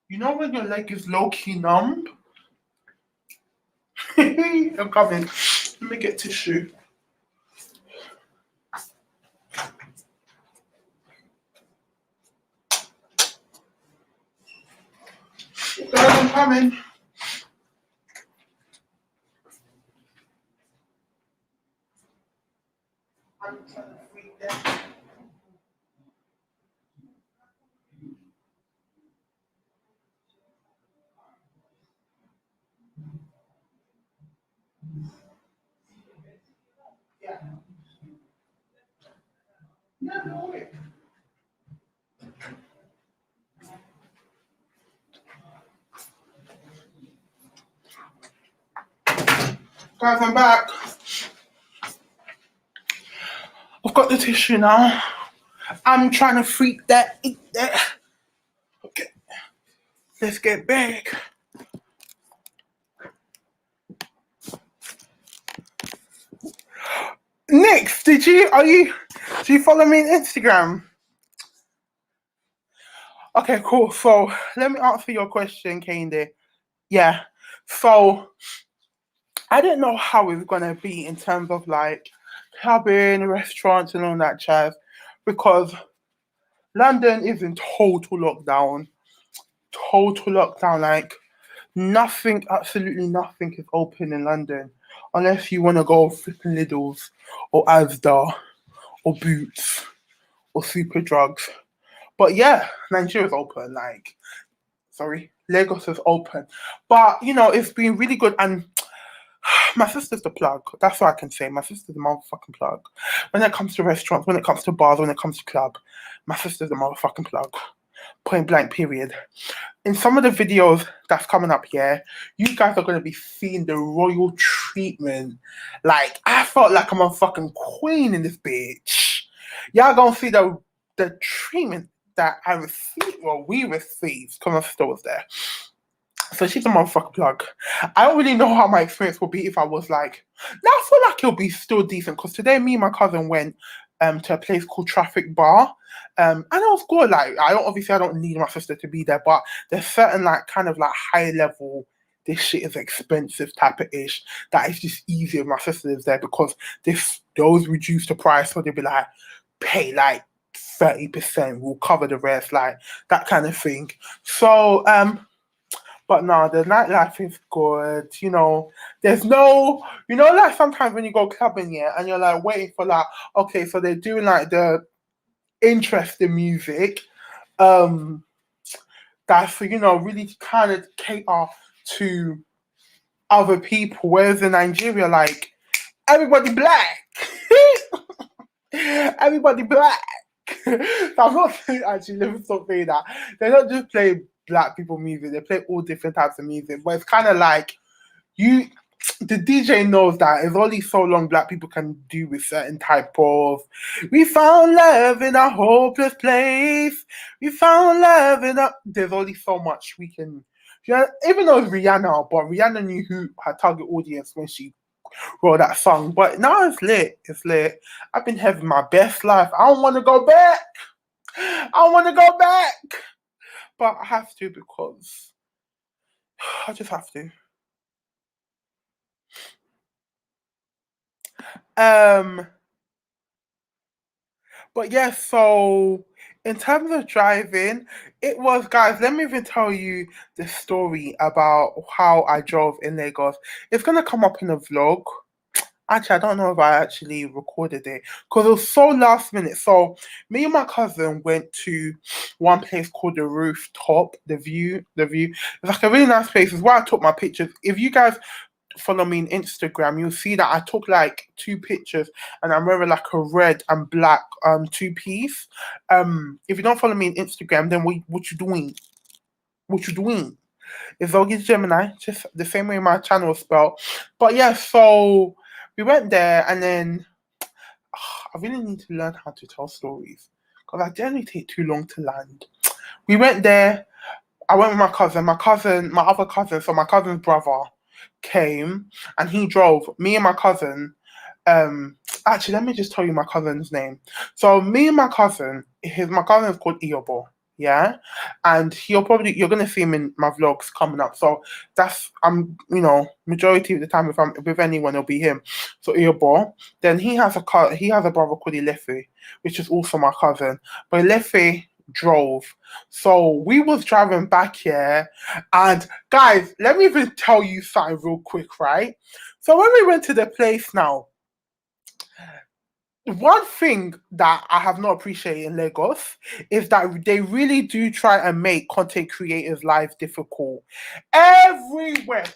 You know when your leg is low key numb? I'm coming. Let me get tissue. Guys, I'm coming. I'm trying to freak them. Yeah. No, no, wait. Guys, I'm back. I've got the tissue now. I'm trying to freak that, eat that. Okay, let's get back. Next, do you follow me on Instagram? Okay, cool. So let me answer your question, Candy. Yeah. So I didn't know how it's gonna be in terms of like clubbing, restaurants, and all that jazz, because London is in total lockdown. Total lockdown. Like nothing, absolutely nothing is open in London, unless you want to go flipping Lidl's or Asda or Boots or Super Drugs. But yeah, Nigeria's open. Like, sorry, Lagos is open. But you know, it's been really good, and My sister's the plug. That's what I can say. My sister's the motherfucking plug. When it comes to restaurants, when it comes to bars, when it comes to club, my sister's the motherfucking plug. Point blank, period. In some of the videos that's coming up here, you guys are gonna be seeing the royal treatment. Like, I felt like I'm a fucking queen in this bitch. Y'all gonna see the treatment that I received, or we received, because my sister was there. So she's a motherfucking plug. I don't really know how my experience would be if I was like. Now I feel like it'll be still decent because today me and my cousin went to a place called Traffic Bar. And it was good. Like I don't need my sister to be there, but there's certain like kind of like high level. This shit is expensive type of ish. That is just easier if my sister is there because those reduce the price, so they'll be like pay like 30%, we'll cover the rest, like that kind of thing. So but no, the nightlife is good. There's no, like sometimes when you go clubbing, yeah, and you're like waiting for like, okay, so they're doing like the interesting music, that's really kind of cater to other people. Whereas in Nigeria, like everybody black, everybody black. So I'm not saying actually, let me stop saying that. They don't just play black people music, they play all different types of music. But it's kind of like the DJ knows that it's only so long black people can do with certain type of. We found love in a hopeless place. We found love in a. There's only so much we can. Yeah, even though it's Rihanna, but Rihanna knew who her target audience when she wrote that song. But now it's lit. It's lit. I've been having my best life. I don't want to go back. I want to go back, but I have to because I just have to. Um, but yeah, so in terms of driving, it was, guys, let me even tell you the story about how I drove in Lagos. It's gonna come up in a vlog. Actually, I don't know if I actually recorded it because it was so last minute. So me and my cousin went to one place called the Rooftop, the View. It's like a really nice place. It's where I took my pictures. If you guys follow me on Instagram, you'll see that I took like two pictures and I'm wearing like a red and black two-piece. If you don't follow me on Instagram, then what you doing? What you doing? It's Zogi's Gemini, just the same way my channel is spelled. But yeah, so we went there and then I really need to learn how to tell stories because I generally take too long to land. We went there. I went with my other cousin, so my cousin's brother came and he drove me and my cousin. Actually, let me just tell you my cousin's name. So me and my cousin is called Iobo, yeah, and you're gonna see him in my vlogs coming up. So that's majority of the time if I'm with anyone, it'll be him. So Iobo. Then he has a brother called Ilefe, which is also my cousin. But Ilefe drove. So we was driving back here, and guys, let me even tell you something real quick, right? So when we went to the place now, one thing that I have not appreciated in Lagos is that they really do try and make content creators' lives difficult. Everywhere.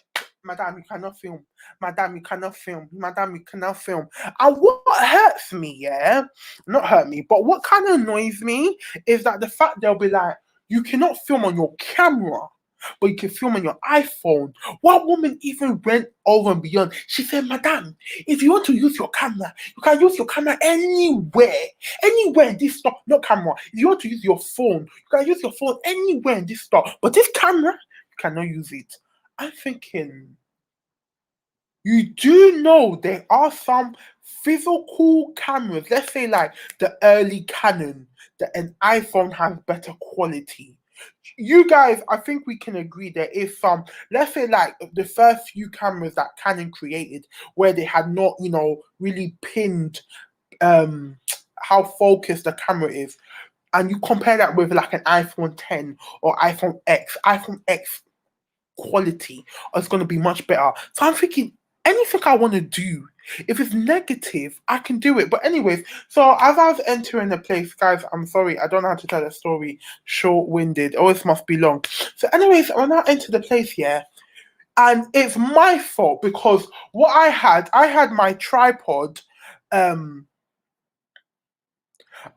Madam, you cannot film. Madam, you cannot film. Madam, you cannot film. And what hurts me, yeah? Not hurt me, but what kind of annoys me is that the fact they'll be like, you cannot film on your camera, but you can film on your iPhone. One woman even went over and beyond. She said, Madam, if you want to use your camera, you can use your camera anywhere. Anywhere in this store, not camera. If you want to use your phone, you can use your phone anywhere in this store. But this camera, you cannot use it. I'm thinking, you do know there are some physical cameras, let's say like the early Canon, that an iPhone has better quality. You guys, I think we can agree there is some, let's say like the first few cameras that Canon created where they had not, really pinned how focused the camera is. And you compare that with like an iPhone 10 or iPhone X quality is going to be much better. So I'm thinking anything I want to do, if it's negative, I can do it. But anyways, so as I was entering the place, guys, I'm sorry, I don't know how to tell the story short-winded. Always must be long. So anyways, when I entered the place here, And it's my fault because what I had my tripod. Um,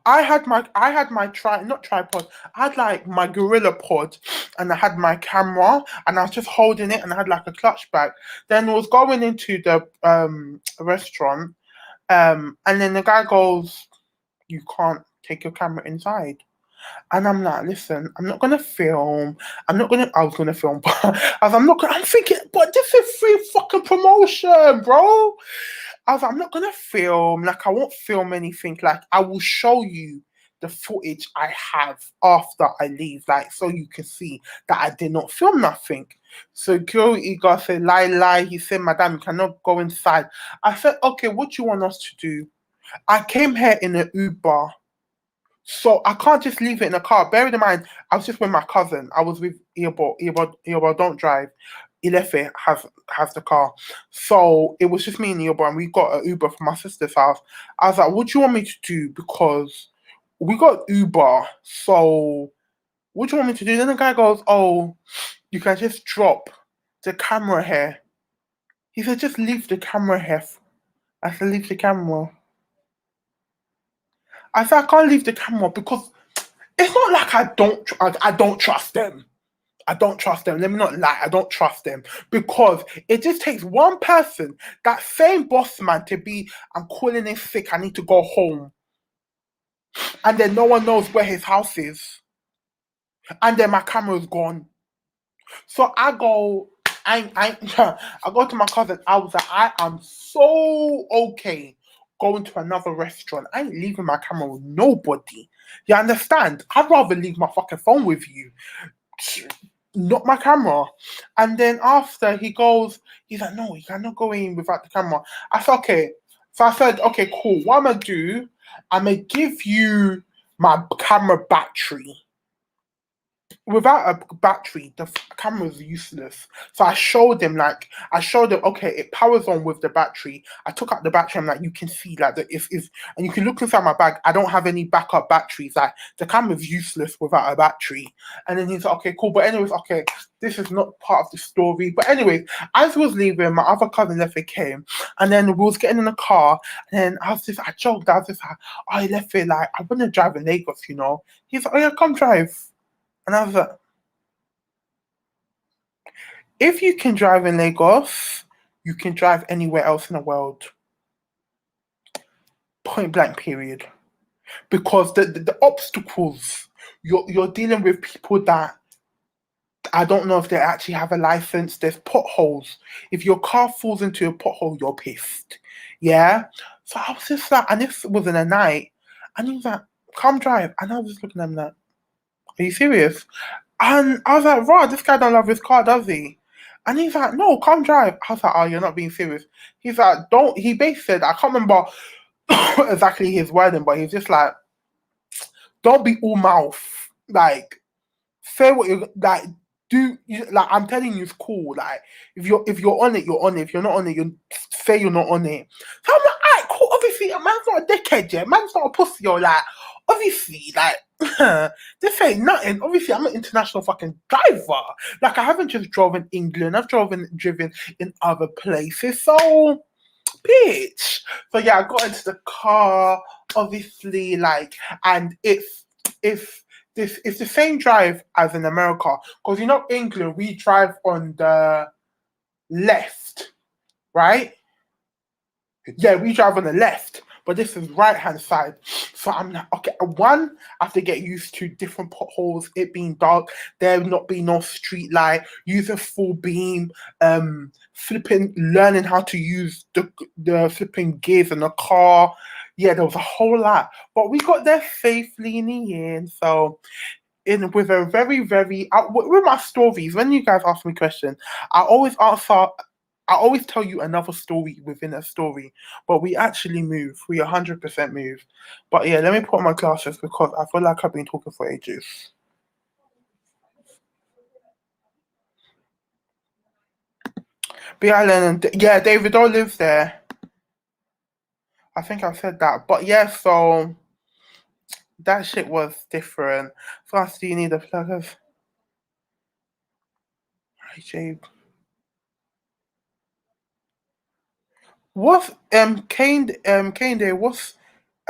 I had my not tripod. I had like my gorilla pod, and I had my camera, and I was just holding it, and I had like a clutch bag. Then I was going into the restaurant, and then the guy goes, "You can't take your camera inside." And I'm like, listen, I'm not gonna film. I was gonna film, but I'm not gonna. I'm thinking, but this is free fucking promotion, bro. I was like, I'm not gonna film. Like, I won't film anything. Like, I will show you the footage I have after I leave, like, so you can see that I did not film nothing. So Gary Ego said, lie. He said, Madam, you cannot go inside. I said, okay, what do you want us to do? I came here in an Uber. So I can't just leave it in the car. Bear in mind, I was just with my cousin. I was with Earbo, don't drive. Ilefe has the car. So it was just me and Earbo, and we got an Uber from my sister's house. I was like, what do you want me to do? Because we got Uber. So what do you want me to do? Then the guy goes, oh, you can just drop the camera here. He said, just leave the camera here. I said, leave the camera. I said, I can't leave the camera because it's not like I don't trust them. I don't trust them. Let me not lie. I don't trust them because it just takes one person, that same boss man, to be, I'm calling in sick. I need to go home, and then no one knows where his house is, and then my camera's gone. So I go, I go to my cousin. I was like, I am so okay going to another restaurant. I ain't leaving my camera with nobody. You understand? I'd rather leave my fucking phone with you, not my camera. And then after he goes, he's like, no, you cannot go in without the camera. I said, okay. So I said, okay, cool. What I'm gonna do, I'm gonna give you my camera battery. Without a battery, the camera is useless. So I showed them, okay, it powers on with the battery. I took out the battery. I'm like, you can see, like, the if and you can look inside my bag. I don't have any backup batteries. Like, the camera's useless without a battery. And then he's like, okay, cool. But anyways, okay, this is not part of the story. But anyways, as I was leaving, my other cousin Leffe came, and then we was getting in the car, and then I joked, I was just like, oh, Leffe, like, I want to drive in Lagos, you know. He's like, oh yeah, come drive. And I was like, if you can drive in Lagos, you can drive anywhere else in the world. Point blank, period. Because the obstacles, you're dealing with people that I don't know if they actually have a license. There's potholes. If your car falls into a pothole, you're pissed. Yeah. So I was just like, and this was in a night, and he was like, come drive. And I was just looking at him like, are you serious? And I was like, right, this guy don't love his car, does he? And he's like, no, come drive. I was like, oh, you're not being serious. He's like, don't. He basically said, I can't remember exactly his wording, but he's just like, don't be all mouth. Like, say what you like. Like, I'm telling you, it's cool. Like, if you're on it, you're on it. If you're not on it, you say you're not on it. So I'm like, alright, cool. Obviously, a man's not a dickhead, yeah. Man's not a pussy. Or like, obviously, like, this ain't nothing. Obviously, I'm an international fucking driver. Like, I haven't just driven in England. I've driven in other places. So, bitch. So yeah, I got into the car. Obviously, like, and it's it's the same drive as in America, because England, we drive on the left, right? Yeah, we drive on the left, but this is right hand side. So I'm like, okay, one, I have to get used to different potholes, it being dark, there not being no street light, using full beam, flipping, learning how to use the flipping gears in the car. Yeah, there was a whole lot, but we got there safely in the end. So in with a very very with my stories, when you guys ask me questions, I always answer, I always tell you another story within a story, but we actually move, we 100% move. But yeah, let me put on my glasses because I feel like I've been talking for ages. Big Island, and yeah, David O lives there. I think I've said that, but yeah, so that shit was different. First, do you need the plug of? Hi, Jade. What's Kane Day? What's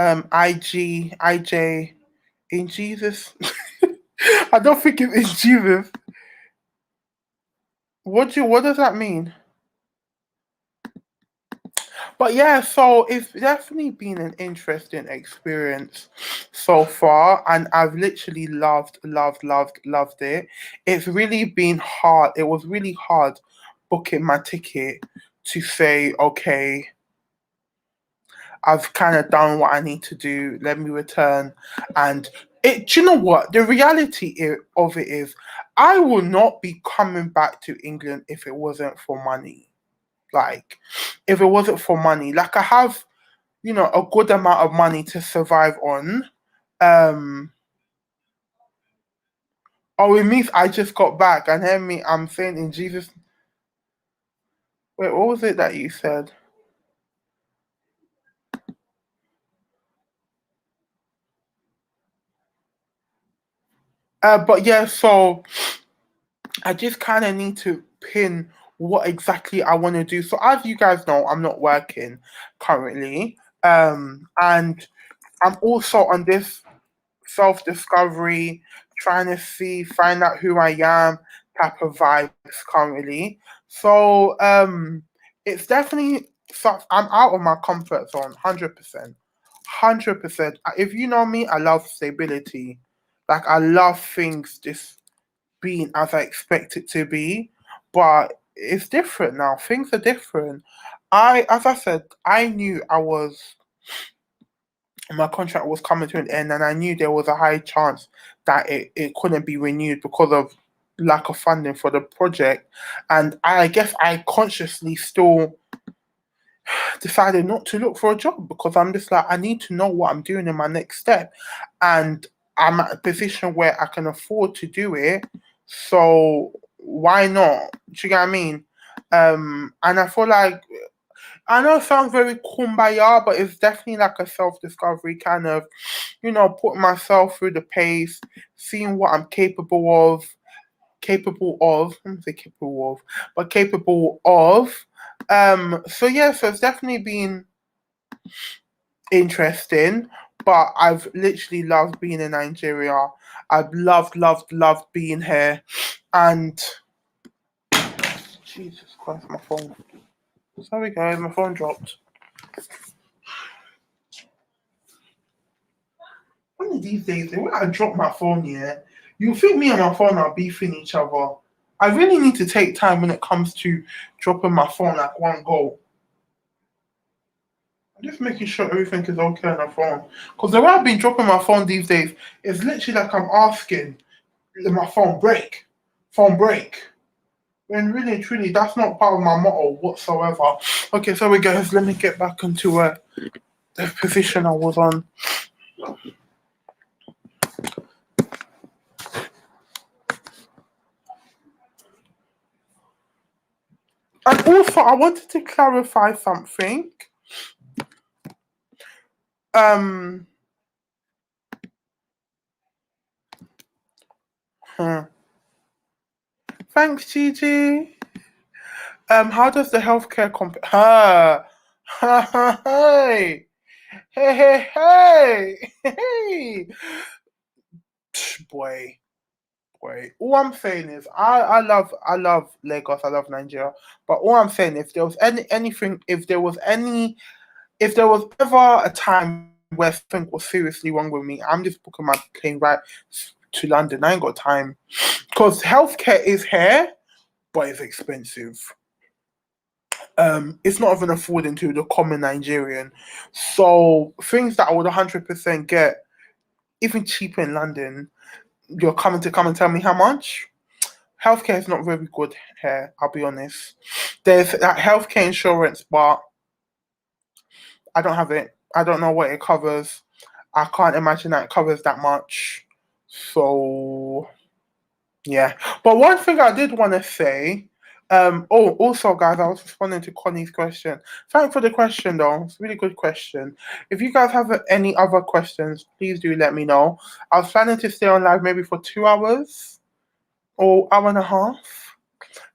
IJ in Jesus? I don't think it's in Jesus. What does that mean? But yeah, so it's definitely been an interesting experience so far, and I've literally loved it. It's really been hard. It was really hard booking my ticket to say, okay, I've kind of done what I need to do. Let me return. And do you know what? The reality of it is, I will not be coming back to England if it wasn't for money. Like, if it wasn't for money, like I have, a good amount of money to survive on. Um, oh, it means I just got back, and hear me. I'm saying in Jesus. Wait, what was it that you said? But yeah, so I just kind of need to pin what exactly I want to do. So as you guys know, I'm not working currently. And I'm also on this self-discovery, trying to find out who I am type of vibes currently. So it's definitely such I'm out of my comfort zone, 100%. 100%. If you know me, I love stability. Like I love things just being as I expect it to be. But it's different now. Things are different. As I said, I knew my contract was coming to an end, and I knew there was a high chance that it couldn't be renewed because of lack of funding for the project. And I guess I consciously still decided not to look for a job because I'm just like, I need to know what I'm doing in my next step. And I'm at a position where I can afford to do it. So why not? Do you get what I mean? And I feel like I know it sounds very kumbaya, but it's definitely like a self-discovery kind of, putting myself through the pace, seeing what I'm I'm not say capable of, but capable of. So yeah, so it's definitely been interesting, but I've literally loved being in Nigeria. I've loved being here, and Jesus Christ, my phone. Sorry guys, my phone dropped. One of these days, when I drop my phone here, you think me and my phone are beefing each other. I really need to take time when it comes to dropping my phone like one go. I'm just making sure everything is okay on the phone. Because the way I've been dropping my phone these days, it's literally like I'm asking, "Let my phone break? Phone break." When really and truly, that's not part of my motto whatsoever. Okay, so we guys, let me get back into the position I was on. And also, I wanted to clarify something. Um, hmm. Thanks, Gigi. How does the healthcare compare? Hey, hey. Boy, boy. All I'm saying is, I love Lagos. I love Nigeria. But all I'm saying, if there was if there was ever a time where something was seriously wrong with me, I'm just booking my plane right to London. I ain't got time because healthcare is here, but it's expensive. It's not even affording to the common Nigerian. So things that I would 100% get, even cheaper in London, you're coming to come and tell me how much? Healthcare is not very good here, I'll be honest. There's that healthcare insurance, but I don't have it. I don't know what it covers. I can't imagine that it covers that much. So yeah. But one thing I did want to say, also guys, I was responding to Connie's question. Thanks for the question though. It's a really good question. If you guys have any other questions, please do let me know. I was planning to stay on live maybe for 2 hours or hour and a half.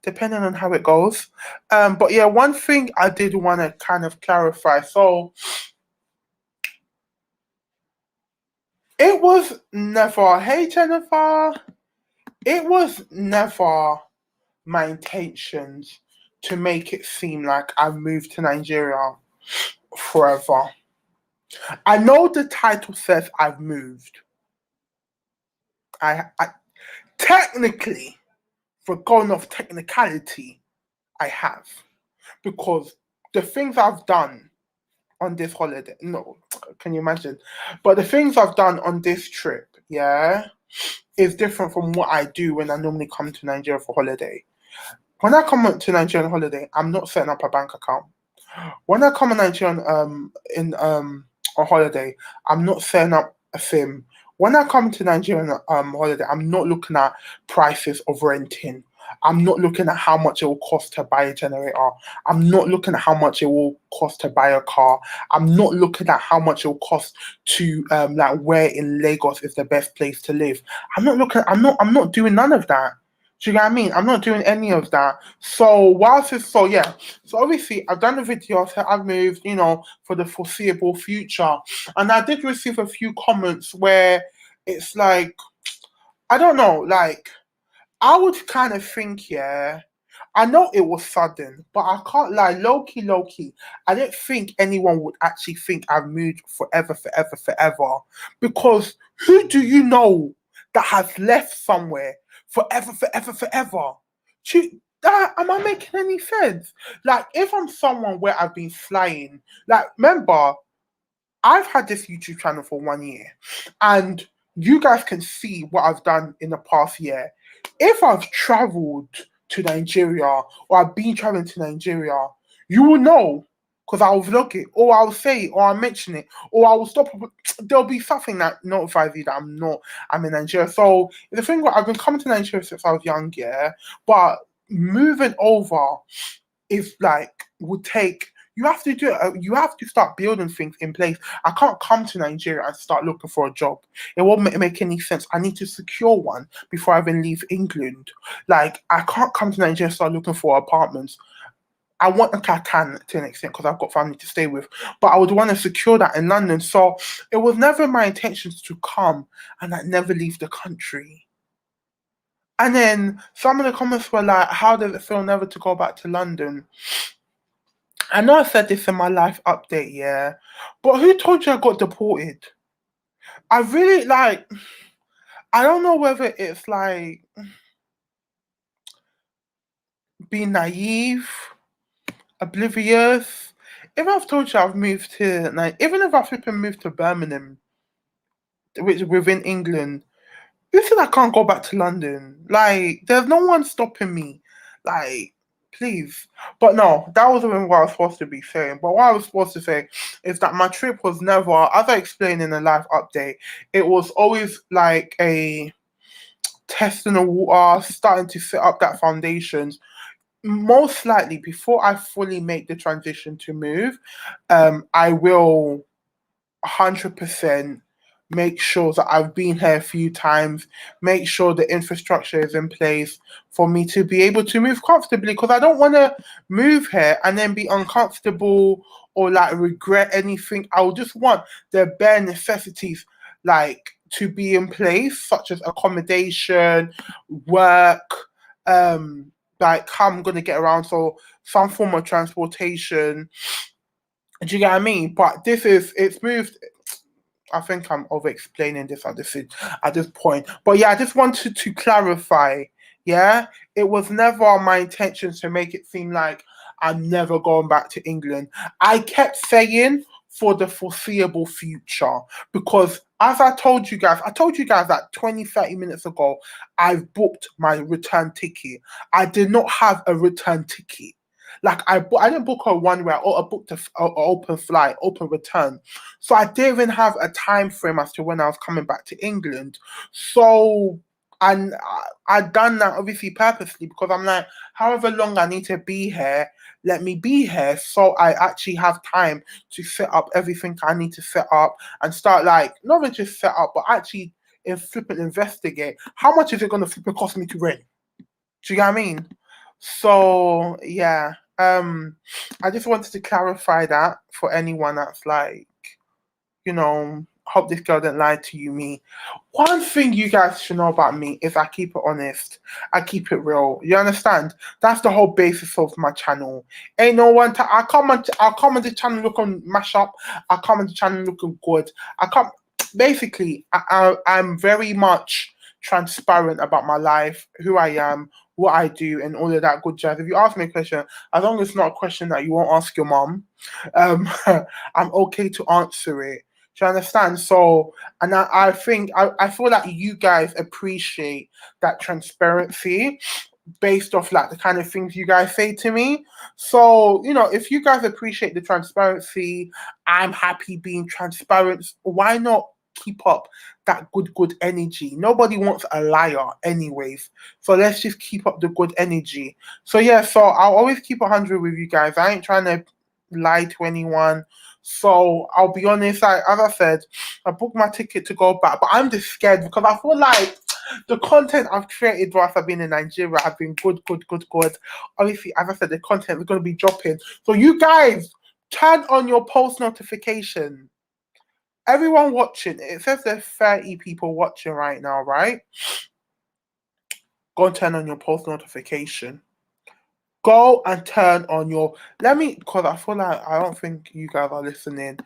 depending on how it goes. But yeah, one thing I did want to kind of clarify. So it was never, hey Jennifer, it was never my intentions to make it seem like I moved to Nigeria forever. I know the title says I've moved. I technically, for going off technicality, I have. Because the things I've done on this holiday, no, can you imagine? But the things I've done on this trip, yeah, is different from what I do when I normally come to Nigeria for holiday. When I come to Nigeria on holiday, I'm not setting up a bank account. When I come to Nigeria on holiday, I'm not setting up a sim. When I come to Nigeria on holiday, I'm not looking at prices of renting. I'm not looking at how much it will cost to buy a generator. I'm not looking at how much it will cost to buy a car. I'm not looking at how much it will cost to like where in Lagos is the best place to live. I'm not doing none of that. Do you get what I mean? I'm not doing any of that. So whilst it's so yeah, so obviously I've done the video, so I've moved, for the foreseeable future. And I did receive a few comments where it's like, I don't know, like I would kind of think, yeah, I know it was sudden, but I can't lie, low key, I didn't think anyone would actually think I've moved forever, forever, forever. Because who do you know that has left somewhere forever, forever, forever? Am I making any sense? Like, if I'm someone where I've been flying, like, remember, I've had this YouTube channel for 1 year, and you guys can see what I've done in the past year. If I've traveled to Nigeria or I've been traveling to Nigeria, you will know because I'll vlog it or I'll say it or I'll mention it or I will stop. There'll be something that notifies you that I'm in Nigeria. So the thing where I've been coming to Nigeria since I was young, yeah, but moving over is like would take you have to do it. You have to start building things in place. I can't come to Nigeria and start looking for a job. It won't make any sense. I need to secure one before I even leave England. Like I can't come to Nigeria and start looking for apartments. I want okay, I can to an extent because I've got family to stay with, but I would want to secure that in London. So it was never my intentions to come and like never leave the country. And then some of the comments were like, "How does it feel never to go back to London?" I know I said this in my life update, yeah, but who told you I got deported? I really like, I don't know whether it's like being naive, oblivious. If I've told you I've moved to, like, even if I flipping moved to Birmingham, which is within England, who said I can't go back to London? Like, there's no one stopping me. Like, please. But no, that wasn't what I was supposed to be saying. But what I was supposed to say is that my trip was never, as I explained in the live update, it was always like a test in the water, starting to set up that foundations. Most likely, before I fully make the transition to move, I will 100% make sure that I've been here a few times, make sure the infrastructure is in place for me to be able to move comfortably because I don't want to move here and then be uncomfortable or like regret anything. I will just want the bare necessities like to be in place, such as accommodation, work, like how I'm gonna get around, so some form of transportation. Do you get what I mean? But it's moved. I think I'm over explaining this at this point. But yeah, I just wanted to clarify. Yeah, it was never my intention to make it seem like I'm never going back to England. I kept saying for the foreseeable future because as I told you guys that 20, 30 minutes ago, I've booked my return ticket. I did not have a return ticket. Like I didn't book a one way. I booked a open flight, open return. So I didn't even have a time frame as to when I was coming back to England. So and I'd done that obviously purposely because I'm like, however long I need to be here, let me be here. So I actually have time to set up everything I need to set up and start like not even just set up, but actually flip and investigate how much is it going to flip and cost me to rent. Do you get what I mean? So yeah, I just wanted to clarify that for anyone that's like, hope this girl didn't lie to you, me. One thing you guys should know about me is I keep it honest. I keep it real. You understand? That's the whole basis of my channel. Ain't no one. I come on the channel looking mash up. I come on the channel looking good. I come. Basically, I'm very much transparent about my life, who I am, what I do, and all of that good jazz. If you ask me a question, as long as it's not a question that you won't ask your mom, um, I'm okay to answer it. Do you understand? So, and I think I feel like you guys appreciate that transparency based off like the kind of things you guys say to me. So, if you guys appreciate the transparency, I'm happy being transparent. Why not keep up that good energy? Nobody wants a liar anyways. So let's just keep up the good energy. So yeah, so I'll always keep 100 with you guys. I ain't trying to lie to anyone. So I'll be honest, as I said, I booked my ticket to go back, but I'm just scared because I feel like the content I've created whilst I've been in Nigeria have been good. Obviously, as I said, the content is going to be dropping. So you guys, turn on your post notification. Everyone watching, it says there's 30 people watching right now, right? Go and turn on your post notification. Go and turn on your, because I feel like I don't think you guys are listening.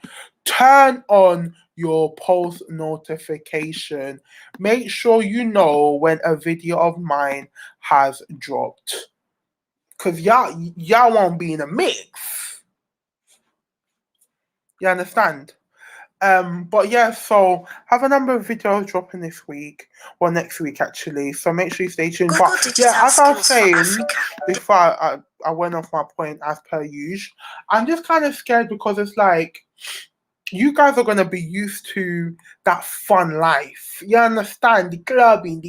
Turn on your post notification. Make sure you know when a video of mine has dropped. Because y'all won't be in a mix. You understand? But yeah, so have a number of videos dropping this week or next week actually. So make sure you stay tuned. But yeah, as I was saying before I went off my point as per usual, I'm just kind of scared because it's like you guys are gonna be used to that fun life. You understand the clubbing,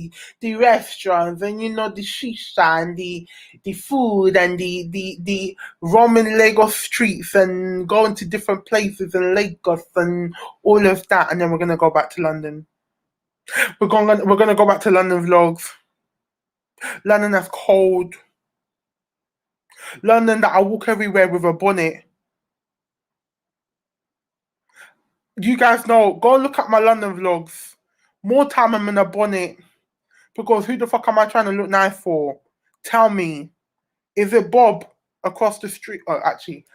the restaurants, and the shisha and the food and the roaming Lagos streets and going to different places in Lagos and all of that. And then we're gonna go back to London. We're gonna go back to London vlogs. London that's cold. London that I walk everywhere with a bonnet. You guys know, go look at my London vlogs. More time I'm in a bonnet. Because who the fuck am I trying to look nice for? Tell me. Is it Bob across the street? Oh, actually,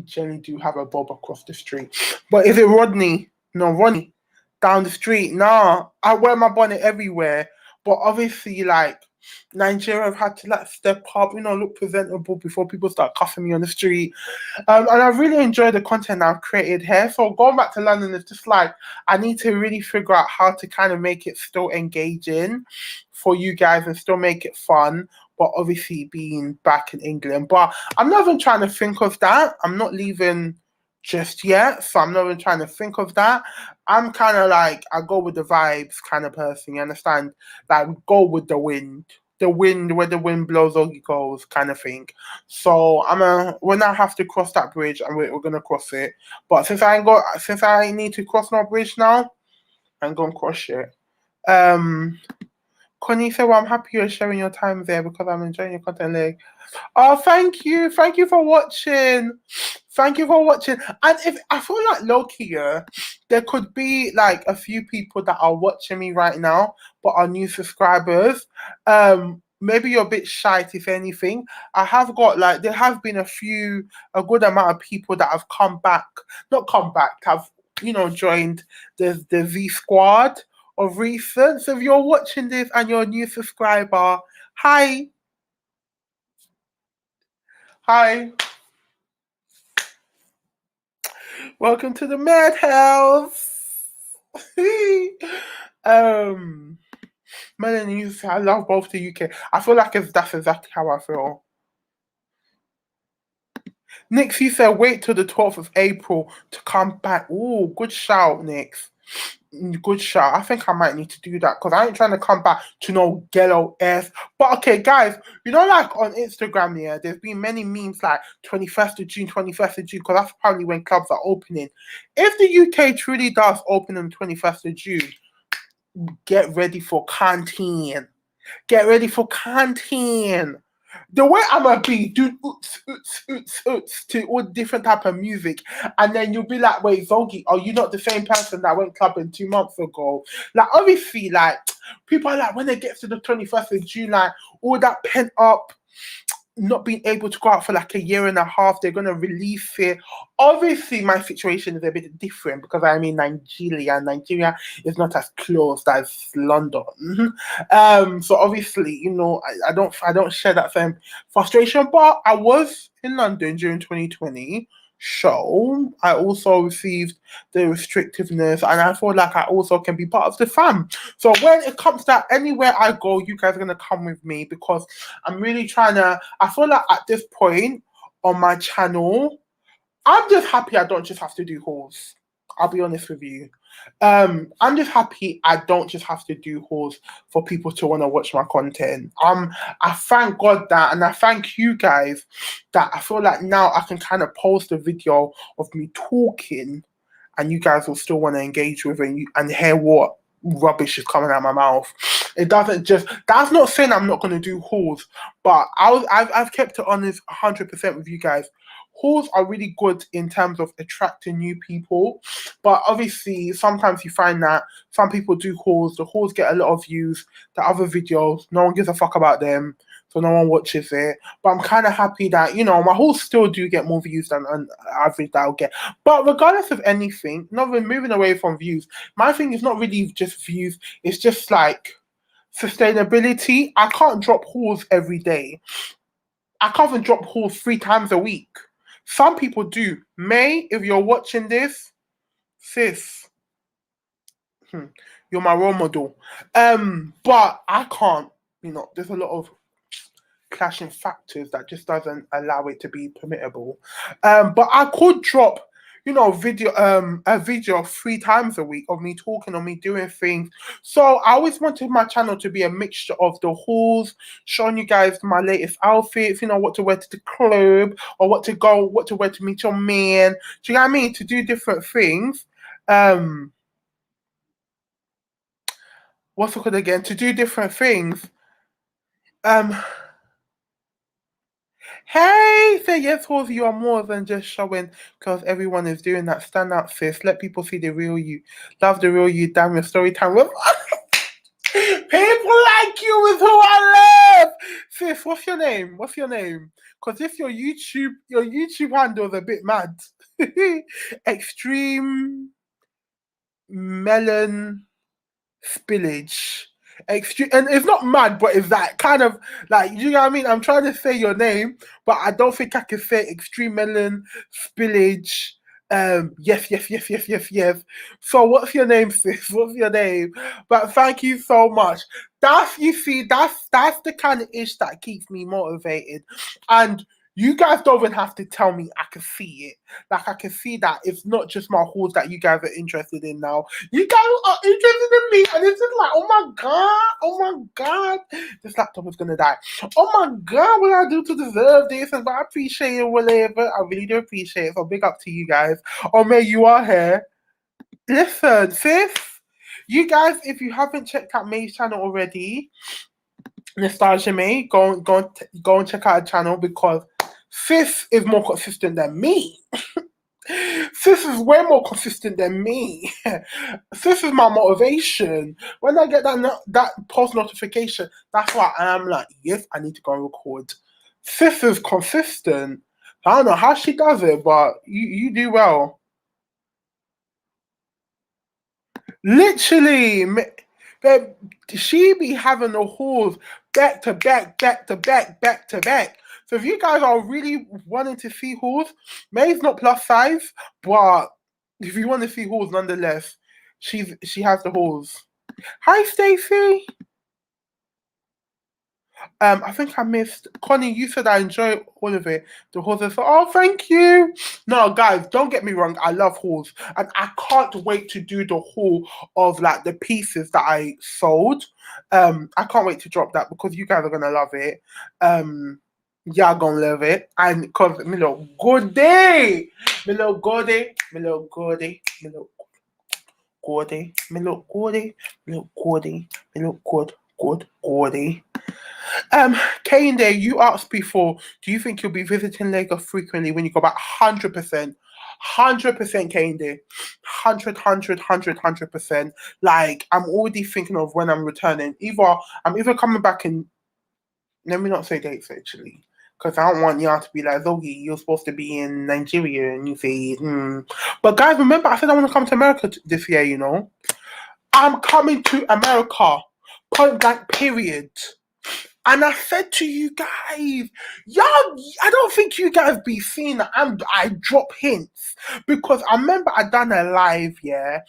Jenny do have a Bob across the street. But is it Rodney? No, Ronnie down the street. Nah, I wear my bonnet everywhere. But obviously, like, Nigeria have had to like step up, look presentable before people start cuffing me on the street. And I really enjoy the content I've created here. So going back to London is just like I need to really figure out how to kind of make it still engaging for you guys and still make it fun, but obviously being back in England. But I'm not even trying to think of that. I'm not leaving just yet, so I'm not even trying to think of that. I'm kind of like I go with the vibes kind of person. You understand? Like go with the wind. The wind, where the wind blows, all it goes, kind of thing. So when I have to cross that bridge, and we're gonna cross it. But since I need to cross no bridge now, I'm gonna cross it. Connie said, "Well, I'm happy you're sharing your time there because I'm enjoying your content." Like, oh, thank you for watching. Thank you for watching. And if I feel like Loki, yeah, there could be like a few people that are watching me right now, but are new subscribers. Maybe you're a bit shy, if anything. I have got like there have been a good amount of people that have not come back, have joined the V squad of recent. So if you're watching this and you're a new subscriber, hi. Hi. Welcome to the madhouse. um Melanie, I love both the UK. I feel like that's exactly how I feel. Nix, you said wait till the 12th of April to come back. Ooh, good shout, Nix. Good shout. I think I might need to do that because I ain't trying to come back to no ghetto ass. But okay, guys, like on Instagram, yeah, there's been many memes like 21st of June, 21st of June, because that's probably when clubs are opening. If the UK truly does open on 21st of June, get ready for canteen. Get ready for canteen. The way I'ma be, do oots, oots, oots, oots to all different type of music, and then you'll be like, wait, Zogi, are you not the same person that went clubbing 2 months ago? Like, obviously, like, people are like, when they get to the 21st of June, like, all that pent up not being able to go out for like a year and a half, they're gonna release it. Obviously, my situation is a bit different because I'm in Nigeria. Nigeria is not as closed as London. So obviously, I don't share that same frustration. But I was in London during 2020. Show I also received the restrictiveness, and I feel like I also can be part of the fam. So when it comes to anywhere I go, you guys are gonna come with me because I'm really trying to. I feel like at this point on my channel, I'm just happy I don't just have to do hauls. I'll be honest with you. I'm just happy I don't just have to do hauls for people to want to watch my content. I thank God that, and I thank you guys that I feel like now I can kind of post a video of me talking, and you guys will still want to engage with it and hear what rubbish is coming out of my mouth. It doesn't just. That's not saying I'm not going to do hauls, but I've kept it honest 100% with you guys. Hauls are really good in terms of attracting new people, but obviously sometimes you find that some people do hauls. The hauls get a lot of views. The other videos, no one gives a fuck about them, so no one watches it. But I'm kind of happy that my hauls still do get more views than an average that I'll get. But regardless of anything, not even moving away from views, my thing is not really just views. It's just like sustainability. I can't drop hauls every day. I can't even drop hauls 3 times a week. Some people do. May, if you're watching this, sis, you're my role model. But I can't. There's a lot of clashing factors that just doesn't allow it to be permittable. But I could drop, a video 3 times a week of me talking or me doing things. So I always wanted my channel to be a mixture of the hauls, showing you guys my latest outfits, what to wear to the club or what to wear to meet your man. Do you know what I mean? To do different things. What's it called again? To do different things. Um Hey, say yes, Halsey, you are more than just showing because everyone is doing that. Stand up, sis. Let people see the real you. Love the real you. Damn your story time. People like you is who I love. Sis, what's your name? What's your name? Because if your YouTube handle is a bit mad. Extreme melon spillage. Extreme, and it's not mad, but it's that kind of like, you know what I mean? I'm trying to say your name, but I don't think I can say extreme melon spillage. Yes, yes, yes, yes, yes, yes. So what's your name, sis? What's your name? But thank you so much. That's the kind of ish that keeps me motivated. And you guys don't even have to tell me, I can see it. Like I can see that it's not just my hauls that you guys are interested in now. You guys are interested in me, and it's just like, oh my god, this laptop is gonna die. Oh my god, what I do to deserve this? And I appreciate it, whatever. I really do appreciate it. So big up to you guys. Oh May, you are here. Listen, sis, you guys, if you haven't checked out May's channel already, Nostalgia May, go and check out her channel because sis is more consistent than me. Sis is way more consistent than me. Sis is my motivation. When I get that post notification, that's why I'm like, yes, I need to go and record. Sis is consistent. I don't know how she does it, but you do well. Literally, babe, she be having the hauls back to back, back to back, back to back. So if you guys are really wanting to see hauls, May's not plus size, but if you want to see hauls nonetheless, she has the hauls. Hi Stacey. I think I missed Connie. You said I enjoy all of it. The hauls. Oh, thank you. No, guys, don't get me wrong. I love hauls, and I can't wait to do the haul of like the pieces that I sold. I can't wait to drop that because you guys are gonna love it. Y'all gonna love it, and because me look good day, me look good day, me look good day, me look good day, me look good day, me look good day, me look good, good day. Um, Kane, you asked before, do you think you'll be visiting Lagos frequently when you go back? 100%. 100% Kane. 100%. Like, I'm already thinking of when I'm returning. I'm either coming back in, let me not say dates actually. Because I don't want y'all to be like, Zogi, you're supposed to be in Nigeria. And you say, hmm. But guys, remember, I said I want to come to America this year, you know? I'm coming to America. Point blank, period. And I said to you guys, y'all, I don't think you guys be seeing that I drop hints because I remember I done a live, yeah,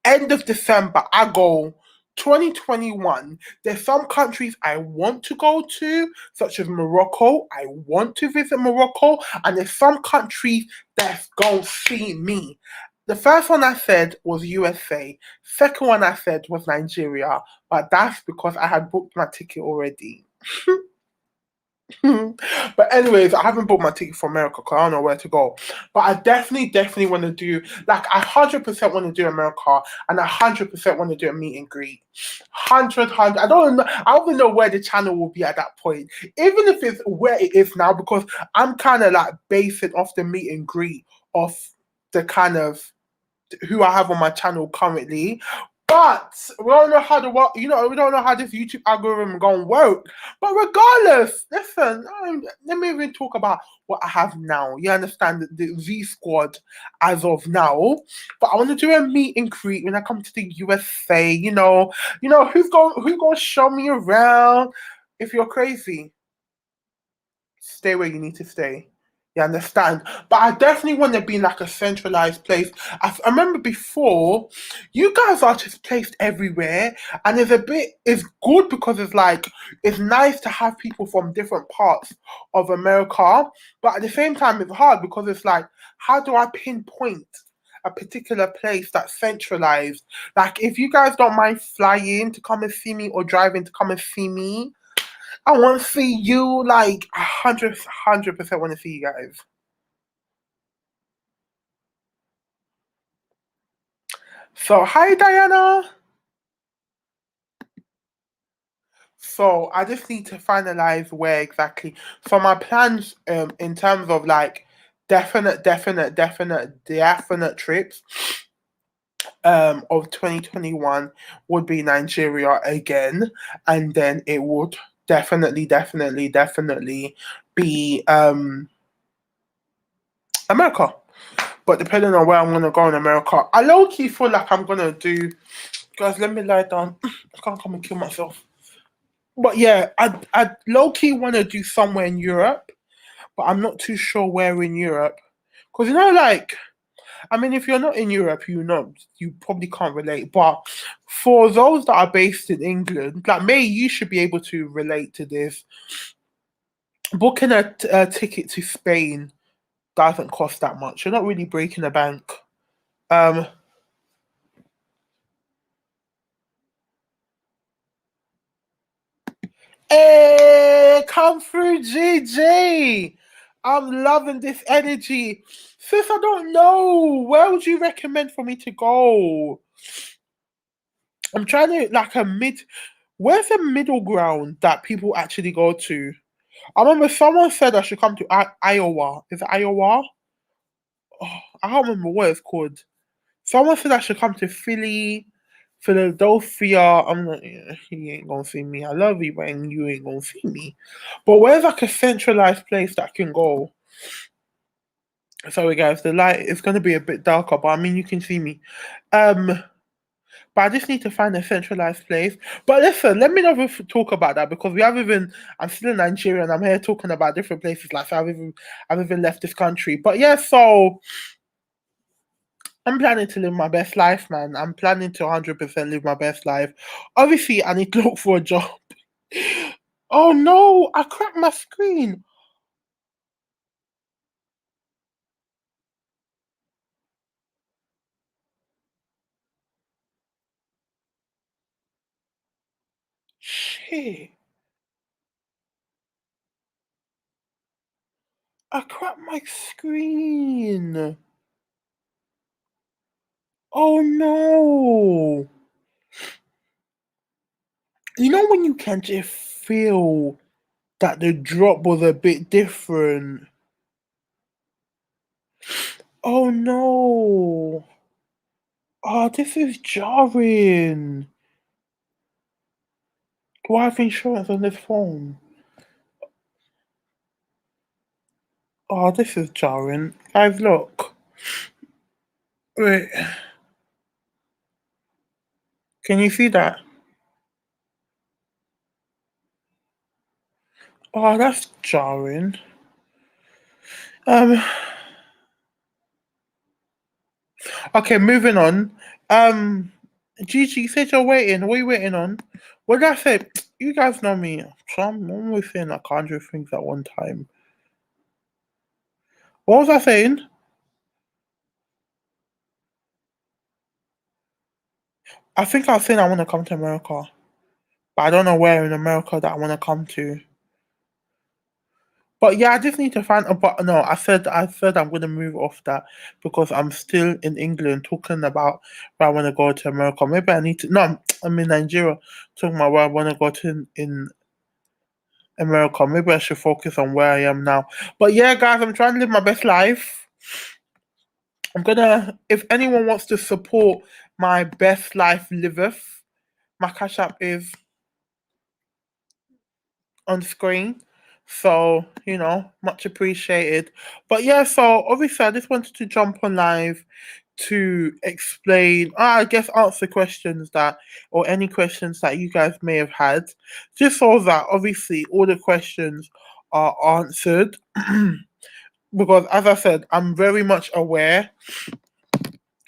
end of December. I go 2021. There's some countries I want to go to, such as Morocco. I want to visit Morocco, and there's some countries that's gonna see me. The first one I said was USA. Second one I said was Nigeria, but that's because I had booked my ticket already. But anyways, I haven't bought my ticket for America because I don't know where to go. But I definitely want to do like 100% want to do America and 100% want to do a meet and greet. 100. I don't know. I don't even know where the channel will be at that point. Even if it's where it is now, because I'm kind of like basing off the meet and greet of the kind of who I have on my channel currently. But we don't know how the work, we don't know how this YouTube algorithm gonna work. But regardless, listen, let me even talk about what I have now. You understand the Z squad as of now. But I want to do a meet and greet when I come to the USA. Who's gonna show me around? If you're crazy, stay where you need to stay. You understand? But I definitely want to be in like a centralized place. I remember before, you guys are just placed everywhere, and it's good because it's nice to have people from different parts of America, but at the same time, it's hard because it's like, how do I pinpoint a particular place that's centralized? Like, if you guys don't mind flying to come and see me or driving to come and see me, I want to see you like 100% want to see you guys. So, hi Diana. So, I just need to finalize where exactly. So, my plans, in terms of like definite trips, of 2021 would be Nigeria again, and then it would definitely be America. But depending on where I'm gonna go in America, I low key feel like I'm gonna do. Guys, let me lie down. I can't come and kill myself. But yeah, I low key want to do somewhere in Europe, but I'm not too sure where in Europe. Because like, I mean, if you're not in Europe, you probably can't relate. But for those that are based in England, like May, you should be able to relate to this. Booking a ticket to Spain doesn't cost that much. You're not really breaking the bank. Um, Hey, come through, GG. I'm loving this energy. Sis, I don't know. Where would you recommend for me to go? I'm trying to like a mid. Where's the middle ground that people actually go to? I remember someone said I should come to Iowa. Is it Iowa? Oh, I can't remember what it's called. Someone said I should come to Philly, Philadelphia. I'm not. Yeah, he ain't gonna see me. I love you, but you ain't gonna see me. But where's like a centralized place that I can go? Sorry, guys. The light is gonna be a bit darker, but I mean you can see me. Um, but I just need to find a centralized place. But listen, let me not even talk about that because we have even. I'm still in Nigeria and I'm here talking about different places. Like so I've even left this country. But yeah, so I'm planning to live my best life, man. I'm planning to 100% live my best life. Obviously, I need to look for a job. Oh no, I cracked my screen. Shit, I cracked my screen. Oh no. You know when you can just feel that the drop was a bit different. Oh no. Oh, this is jarring. Do I have insurance on this phone? Oh, this is jarring. Guys, look. Wait. Can you see that? Oh, that's jarring. Um, okay, moving on. Um, Gigi, you said you're waiting. What are you waiting on? What did I say? You guys know me. So I'm always saying like 100 things at one time. What was I saying? I think I was saying I want to come to America, but I don't know where in America that I want to come to. But yeah, I just need to find a but no, I said I'm gonna move off that because I'm still in England talking about where I wanna go to America. Maybe I need to no, I'm in Nigeria talking about where I wanna go to in America. Maybe I should focus on where I am now. But yeah, guys, I'm trying to live my best life. I'm gonna if anyone wants to support my best life liveth, my cash app is on screen. So, much appreciated. But yeah, so obviously I just wanted to jump on live to explain, I guess answer questions that, or any questions that you guys may have had, just so that obviously all the questions are answered. Because as I said, I'm very much aware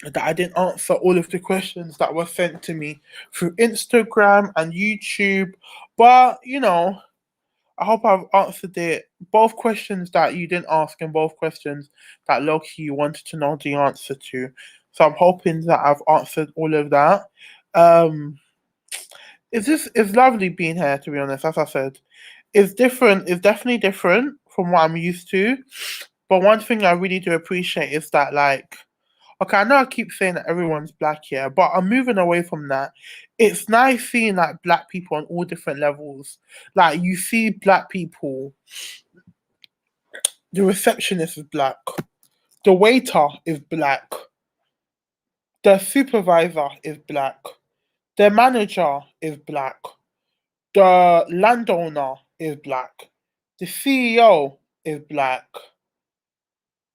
that I didn't answer all of the questions that were sent to me through Instagram and YouTube. But, I hope I've answered it. Both questions that you didn't ask and both questions that Loki you wanted to know the answer to. So I'm hoping that I've answered all of that. Um, it's lovely being here to be honest, as I said. It's different, it's definitely different from what I'm used to. But one thing I really do appreciate is that like okay, I know I keep saying that everyone's black here, but I'm moving away from that. It's nice seeing like black people on all different levels. Like you see black people, the receptionist is black, the waiter is black, the supervisor is black, the manager is black, the landowner is black, the CEO is black.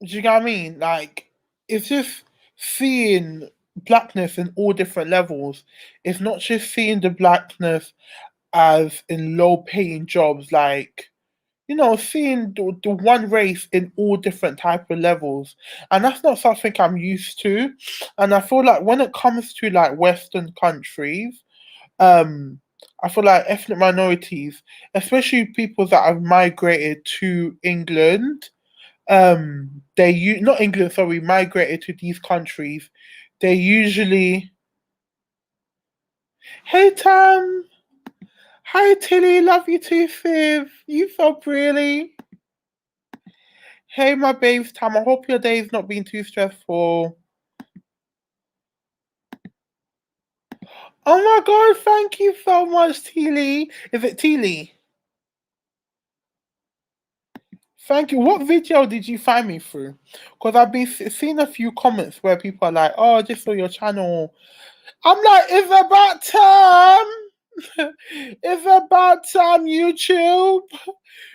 Do you know what I mean? Like, it's just seeing blackness in all different levels. It's not just seeing the blackness as in low paying jobs, like, seeing the one race in all different type of levels. And that's not something I'm used to. And I feel like when it comes to like Western countries, um, I feel like ethnic minorities, especially people that have migrated to England, not England, sorry, migrated to these countries. They usually, hey Tam, hi Tilly, love you too, Viv. You so pretty. Hey my babes, Tam. I hope your day's not been too stressful. Oh my god, thank you so much, Tilly. Is it Tilly? Thank you. What video did you find me through? Because I've been seeing a few comments where people are like, "Oh, just saw your channel." I'm like, "It's about time. It's about time, YouTube.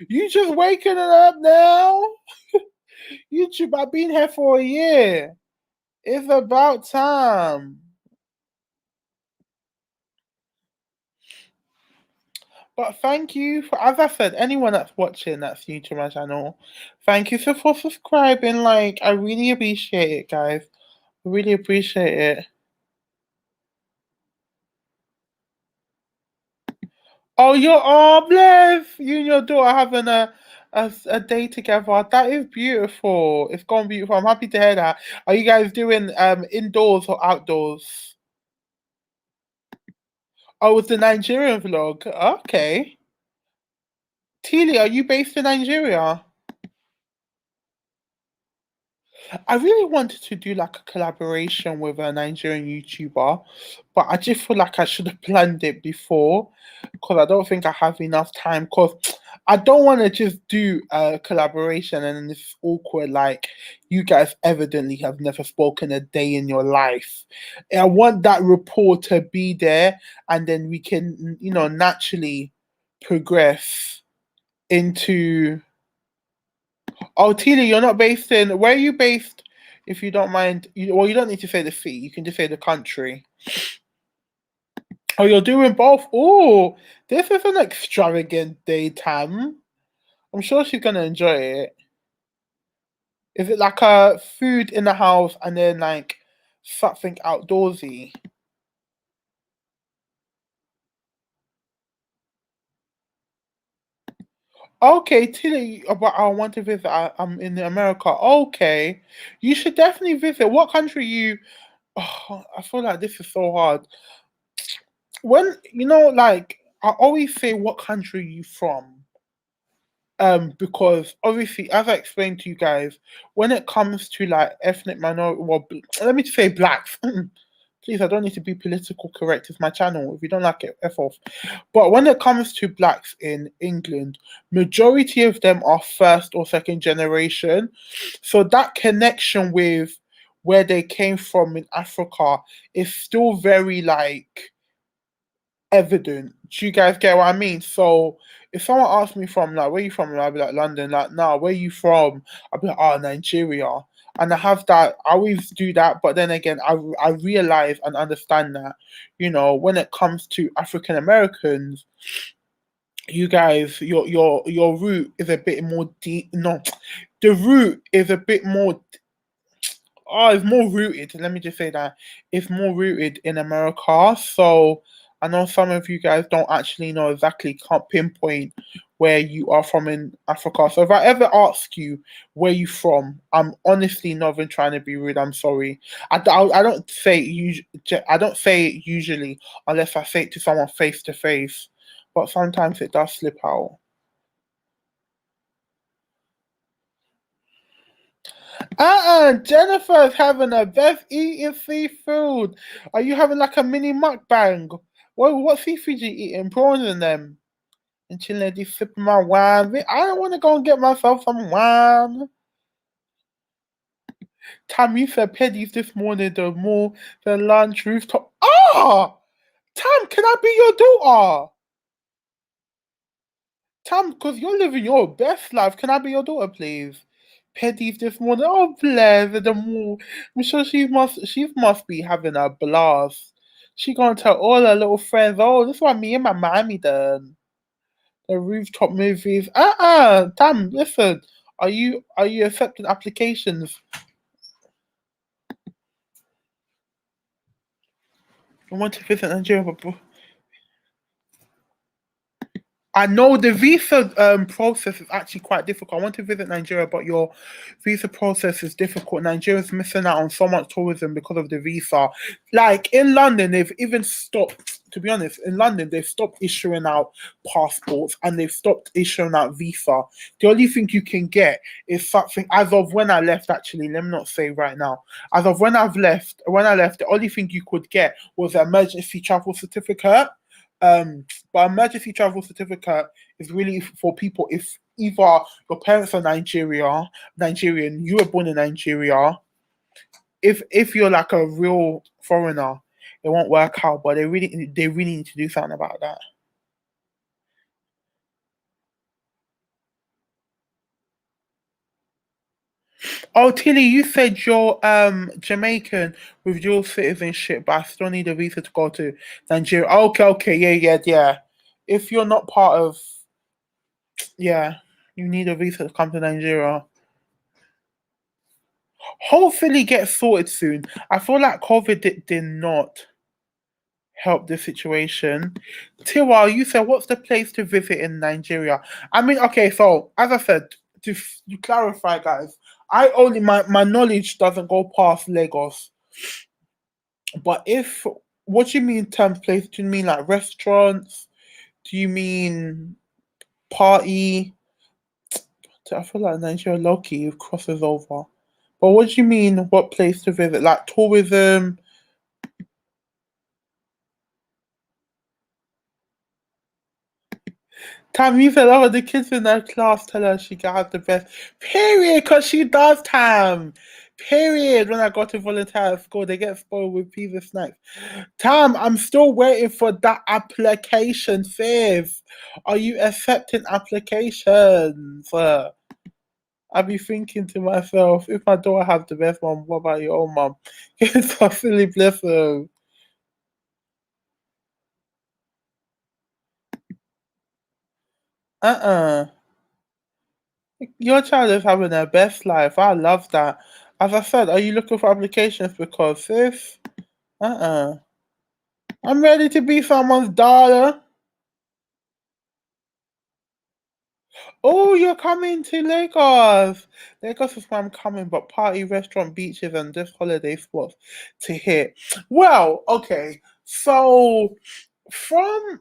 You just waking it up now. YouTube, I've been here for a year. It's about time." But thank you for, as I said, anyone that's watching that's new to my channel, thank you for subscribing. Like, I really appreciate it, guys. I really appreciate it. Oh, bless you and your daughter having a day together. That is beautiful. It's gone beautiful. I'm happy to hear that. Are you guys doing indoors or outdoors? Oh, it's the Nigerian vlog. Okay. Teely, are you based in Nigeria? I really wanted to do like a collaboration with a Nigerian YouTuber, but I just feel like I should have planned it before because I don't think I have enough time. Because I don't want to just do a collaboration and then it's awkward. Like you guys evidently have never spoken a day in your life. I want that rapport to be there, and then we can, naturally progress into. Oh, Tina, you're not based in. Where are you based? If you don't mind, well, you don't need to say the city. You can just say the country. Oh, you're doing both. Oh, this is an extravagant day, Tam. I'm sure she's gonna enjoy it. Is it like a food in the house and then like something outdoorsy? Okay, Tilly, but I want to visit. I'm in America. Okay, you should definitely visit. What country you? Oh, I feel like this is so hard. When like I always say, what country are you from? Because obviously, as I explained to you guys, when it comes to like ethnic minority, well, let me just say blacks. Please, I don't need to be political correct. It's my channel. If you don't like it, f off. But when it comes to blacks in England, majority of them are first or second generation. So that connection with where they came from in Africa is still very like evident. Do you guys get what I mean? So if someone asks me from like where you from, and I'll be like London, like nah, where you from? I'll be like, oh, Nigeria. And I have that, I always do that, but then again, I realize and understand that, when it comes to African Americans, you guys, your root is a bit more deep. No, the root is a bit more. Oh, it's more rooted. Let me just say that it's more rooted in America. So I know some of you guys don't actually know exactly, can't pinpoint where you are from in Africa. So if I ever ask you where you from, I'm honestly not even trying to be rude. I'm sorry. I don't say I don't say it usually unless I say it to someone face to face. But sometimes it does slip out. Jennifer's having a best eating seafood. Are you having like a mini mukbang? What seafood you eating? Prawns and them. And chilling, just sipping my wine. I don't want to go and get myself some wine. Tam, you said Peddy's this morning, the lunch rooftop. Ah! Tam, can I be your daughter? Tam, because you're living your best life. Can I be your daughter, please? Peddy's this morning. Oh, bless the more. I'm sure she must be having a blast. She gonna tell all her little friends, oh, this is what me and my mommy done. The rooftop movies. Tam, listen. Are you accepting applications? I want to visit Nigeria, but I know the visa process is actually quite difficult. I want to visit Nigeria, but your visa process is difficult. Nigeria's missing out on so much tourism because of the visa. Like in London, they've even stopped. To be honest, in London, they've stopped issuing out passports and they've stopped issuing out visa. The only thing you can get is something. As of when I left, actually, let me not say right now. As of when I left, the only thing you could get was an emergency travel certificate. But emergency travel certificate is really for people if either your parents are Nigerian, you were born in Nigeria. If you're like a real foreigner, it won't work out. But they really need to do something about that. Oh, Tilly, you said you're Jamaican with dual citizenship, but I still need a visa to go to Nigeria. Okay, okay, yeah, yeah, yeah. If you're not part of, yeah, you need a visa to come to Nigeria. Hopefully get sorted soon. I feel like COVID did not help the situation. Tiwa, you said what's the place to visit in Nigeria? I mean, okay, so as I said, to clarify, guys, my knowledge doesn't go past Lagos. But if what do you mean term place? Do you mean like restaurants? Do you mean party? I feel like Nigeria low key crosses over. But what do you mean? What place to visit? Like tourism? Tam, you said, oh, the kids in her class tell her she can have the best. Period, because she does, Tam. Period. When I got to volunteer at school, they get spoiled with pizza snacks. Tam, I'm still waiting for that application, sis. Are you accepting applications? I be thinking to myself, if my daughter has the best mom, what about your own mom? It's a silly bless them. Uh-uh. Your child is having their best life. I love that. As I said, are you looking for applications? Because sis, uh-uh. I'm ready to be someone's daughter. Oh, you're coming to Lagos. Lagos is where I'm coming, but party, restaurant, beaches, and just holiday spots to hit. Well, okay. So from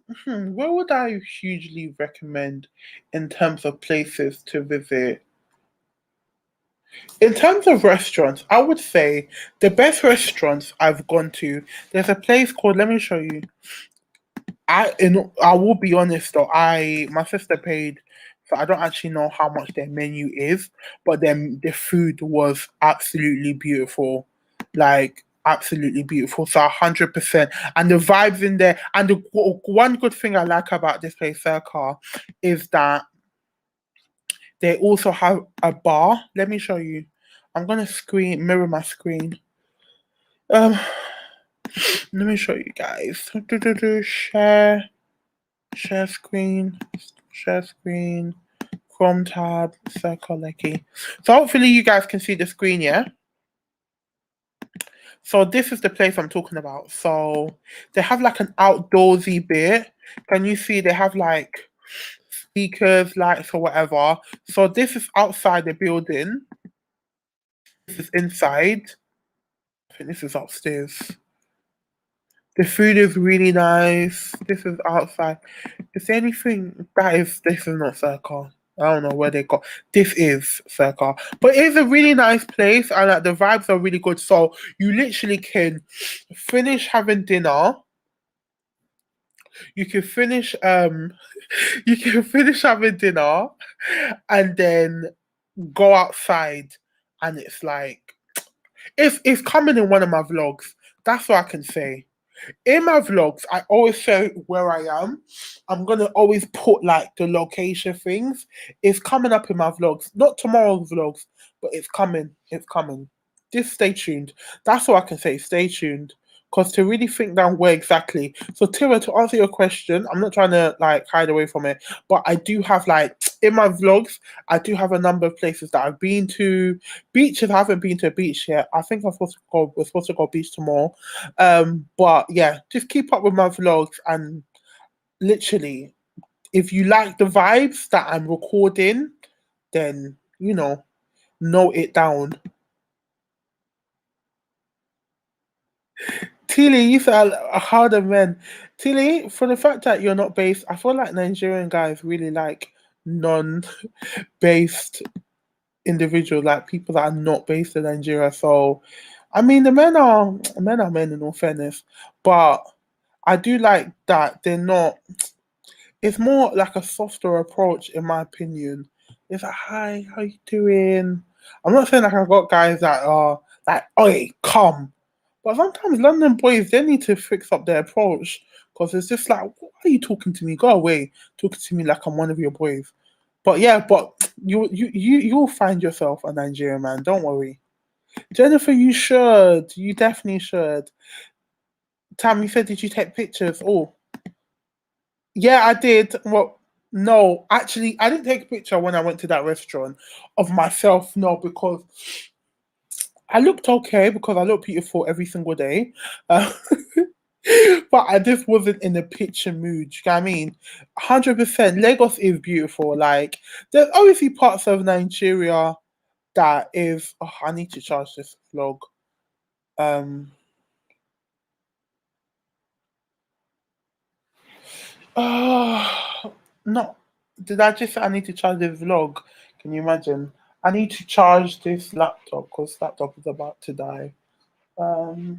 where would I hugely recommend in terms of places to visit? In terms of restaurants, I would say the best restaurants I've gone to. There's a place called. Let me show you. I will be honest though. My sister paid, so I don't actually know how much their menu is, but then the food was absolutely beautiful, like absolutely beautiful. So 100%, and the vibes in there. And the one good thing I like about this place, Circa, is that they also have a bar. Let me show you. I'm gonna mirror my screen. Um, let me show you guys. Share, share screen, share screen, Chrome tab, circle Lekki. So hopefully you guys can see the screen, yeah. So this is the place I'm talking about. So they have like an outdoorsy bit. Can you see they have like speakers, lights, or whatever? So this is outside the building. This is inside. I think this is upstairs. The food is really nice. This is outside. Is there anything this is not Circa? I don't know where they got this is Circa. But it is a really nice place and like the vibes are really good. So you literally can finish having dinner. You can finish you can finish having dinner and then go outside and it's like it's coming in one of my vlogs. That's what I can say. In my vlogs, I always say where I am. I'm gonna always put like the location things. It's coming up in my vlogs, not tomorrow's vlogs, but it's coming. It's coming. Just stay tuned. That's all I can say. Stay tuned. Because to really think down where exactly. So Tira, to answer your question, I'm not trying to like hide away from it, but I do have like in my vlogs, I do have a number of places that I've been to. Beaches, I haven't been to a beach yet. I think we're supposed to go beach tomorrow. But yeah, just keep up with my vlogs and literally, if you like the vibes that I'm recording, then note it down. Tilly, you said harder men. Tilly, for the fact that you're not based, I feel like Nigerian guys really like non-based individuals, like people that are not based in Nigeria. So, I mean, the men are men in all fairness, but I do like that they're not. It's more like a softer approach, in my opinion. It's like, hi, how you doing? I'm not saying like I've got guys that are like, oi, come. But sometimes London boys, they need to fix up their approach because it's just like, why are you talking to me? Go away, talking to me like I'm one of your boys. But yeah, but you'll find yourself a Nigerian man. Don't worry, Jennifer. You should. You definitely should. Tam, you said, did you take pictures? Oh, yeah, I did. Well, no, actually, I didn't take a picture when I went to that restaurant of myself. No, because I looked okay because I look beautiful every single day. Uh, but I just wasn't in the picture mood. You know what I mean? 100%. Lagos is beautiful. Like, there's obviously parts of Nigeria that is. Oh, I need to charge this vlog. Um. Oh, no. Did I just say I need to charge this vlog? Can you imagine? I need to charge this laptop because laptop is about to die. Where's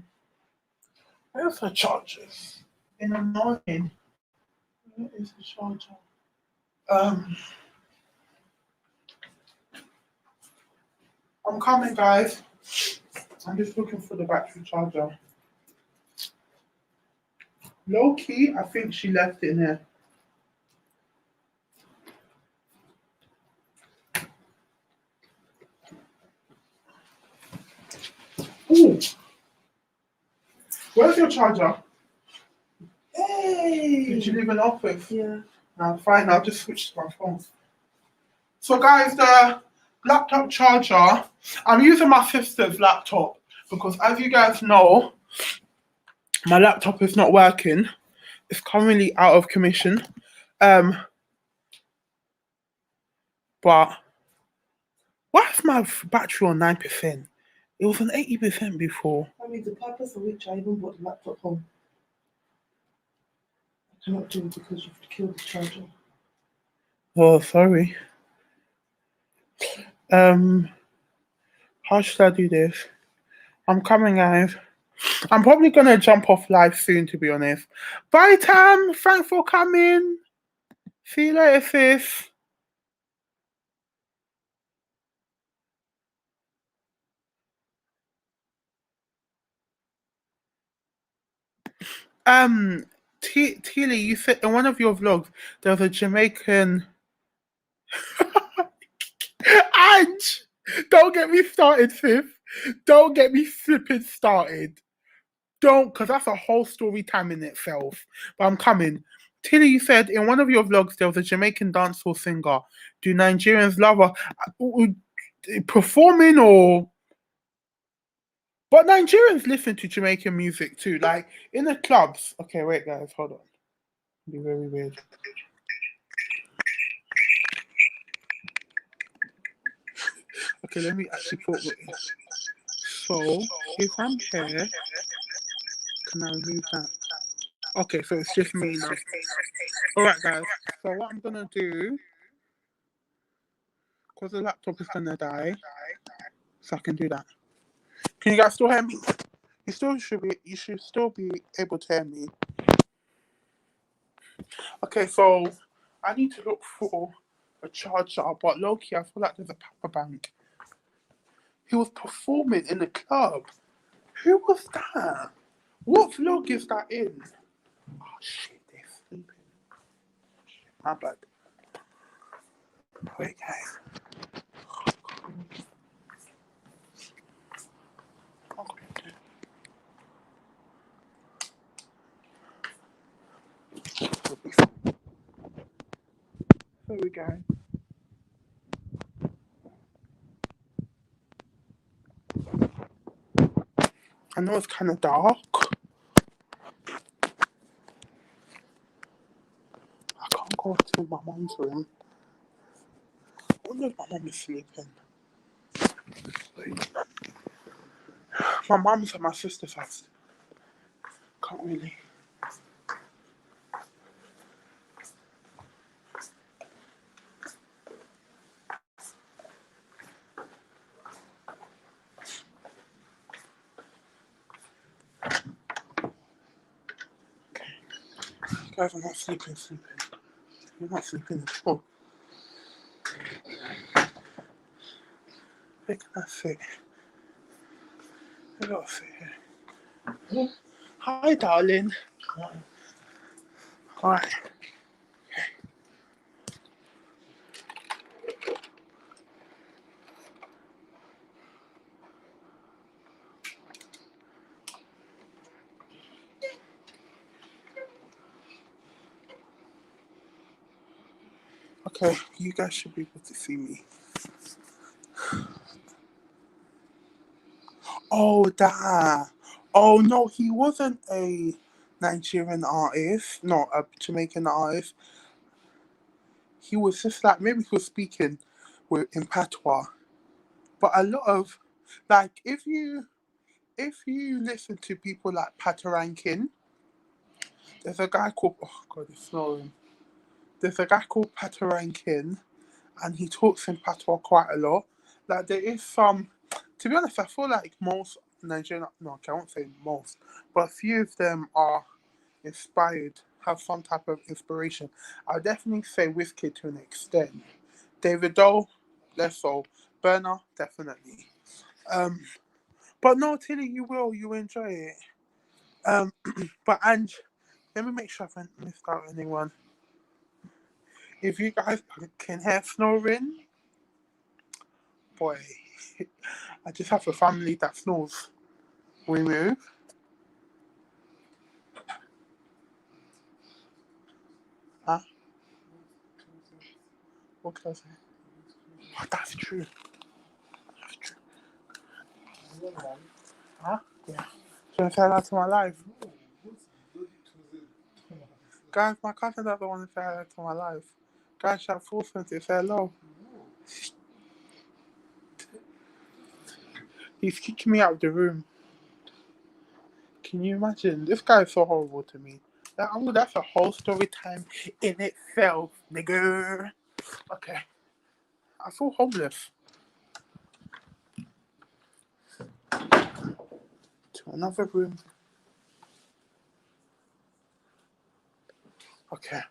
the chargers? In the morning. Where is the charger? Um, I'm coming, guys. I'm just looking for the battery charger. Low key, I think she left it in here. Ooh, where's your charger? Hey! Did you leave an office? Yeah. No, fine. I'll just switch to my phone. So, guys, the laptop charger. I'm using my sister's laptop because, as you guys know, my laptop is not working. It's currently out of commission. But why is my battery on 9%? It was on 80% before. I mean, the purpose of which I even brought the laptop home. I cannot do it because you've killed the charger. Oh, sorry. How should I do this? I'm coming, guys. I'm probably gonna jump off live soon, to be honest. Bye, Tam. Thanks for coming. See you later, sis. Tilly, you said in one of your vlogs there was a Jamaican. Ange, don't get me started, sis. Don't get me flipping started. Don't, because that's a whole story time in itself. But I'm coming. Tilly, you said in one of your vlogs there was a Jamaican dancehall singer. Do Nigerians love her? Performing or? But Nigerians listen to Jamaican music too, like in the clubs. Okay, wait, guys, hold on. It'll be very weird. Okay, let me actually put it. So, if I'm here, can I remove that? Okay, so it's just me now. Alright, guys. So, what I'm gonna do, because the laptop is gonna die, so I can do that. Can you guys still hear me? You should still be able to hear me. Okay, so I need to look for a charger, but low-key, I feel like there's a power bank. He was performing in the club. Who was that? What vlog is that in? Oh shit, they're sleeping. My bad. Wait, guys. Okay. There we go. I know it's kind of dark. I can't go to my mom's room. I wonder if my mom is sleeping. Wait. My mom's at my sister's house. Can't really. Guys, I'm not sleeping. You're not sleeping at all. Where can I sit? I gotta sit here. Hi, darling. Alright. Okay, you guys should be able to see me. Oh, that. Oh, no, he wasn't a Nigerian artist, not a Jamaican artist. He was just like, maybe he was speaking in patois. But a lot of, like, if you listen to people like Patoranking, there's a guy called, oh God, it's snoring. There's a guy called Patoranking, and he talks in patois quite a lot. Like there is some. To be honest, I feel like most Nigerian. No, okay, I won't say most, but a few of them are inspired, have some type of inspiration. I'll definitely say Wizkid to an extent. David Doe, less so. Burner, definitely. Um, but no, Tilly, you enjoy it. Um, but Ange, let me make sure I haven't missed out anyone. If you guys can hear snoring, boy, I just have a family that snores. We move. Huh? What can I say? Oh, that's true. That's true. Huh? Yeah. Should I say that to my life? Guys, my cousin doesn't want to say that to my life. Guys, should I force him to say hello? He's kicking me out of the room. Can you imagine? This guy is so horrible to me. That's a whole story time in itself, nigga. Okay. I feel homeless. To another room. Okay.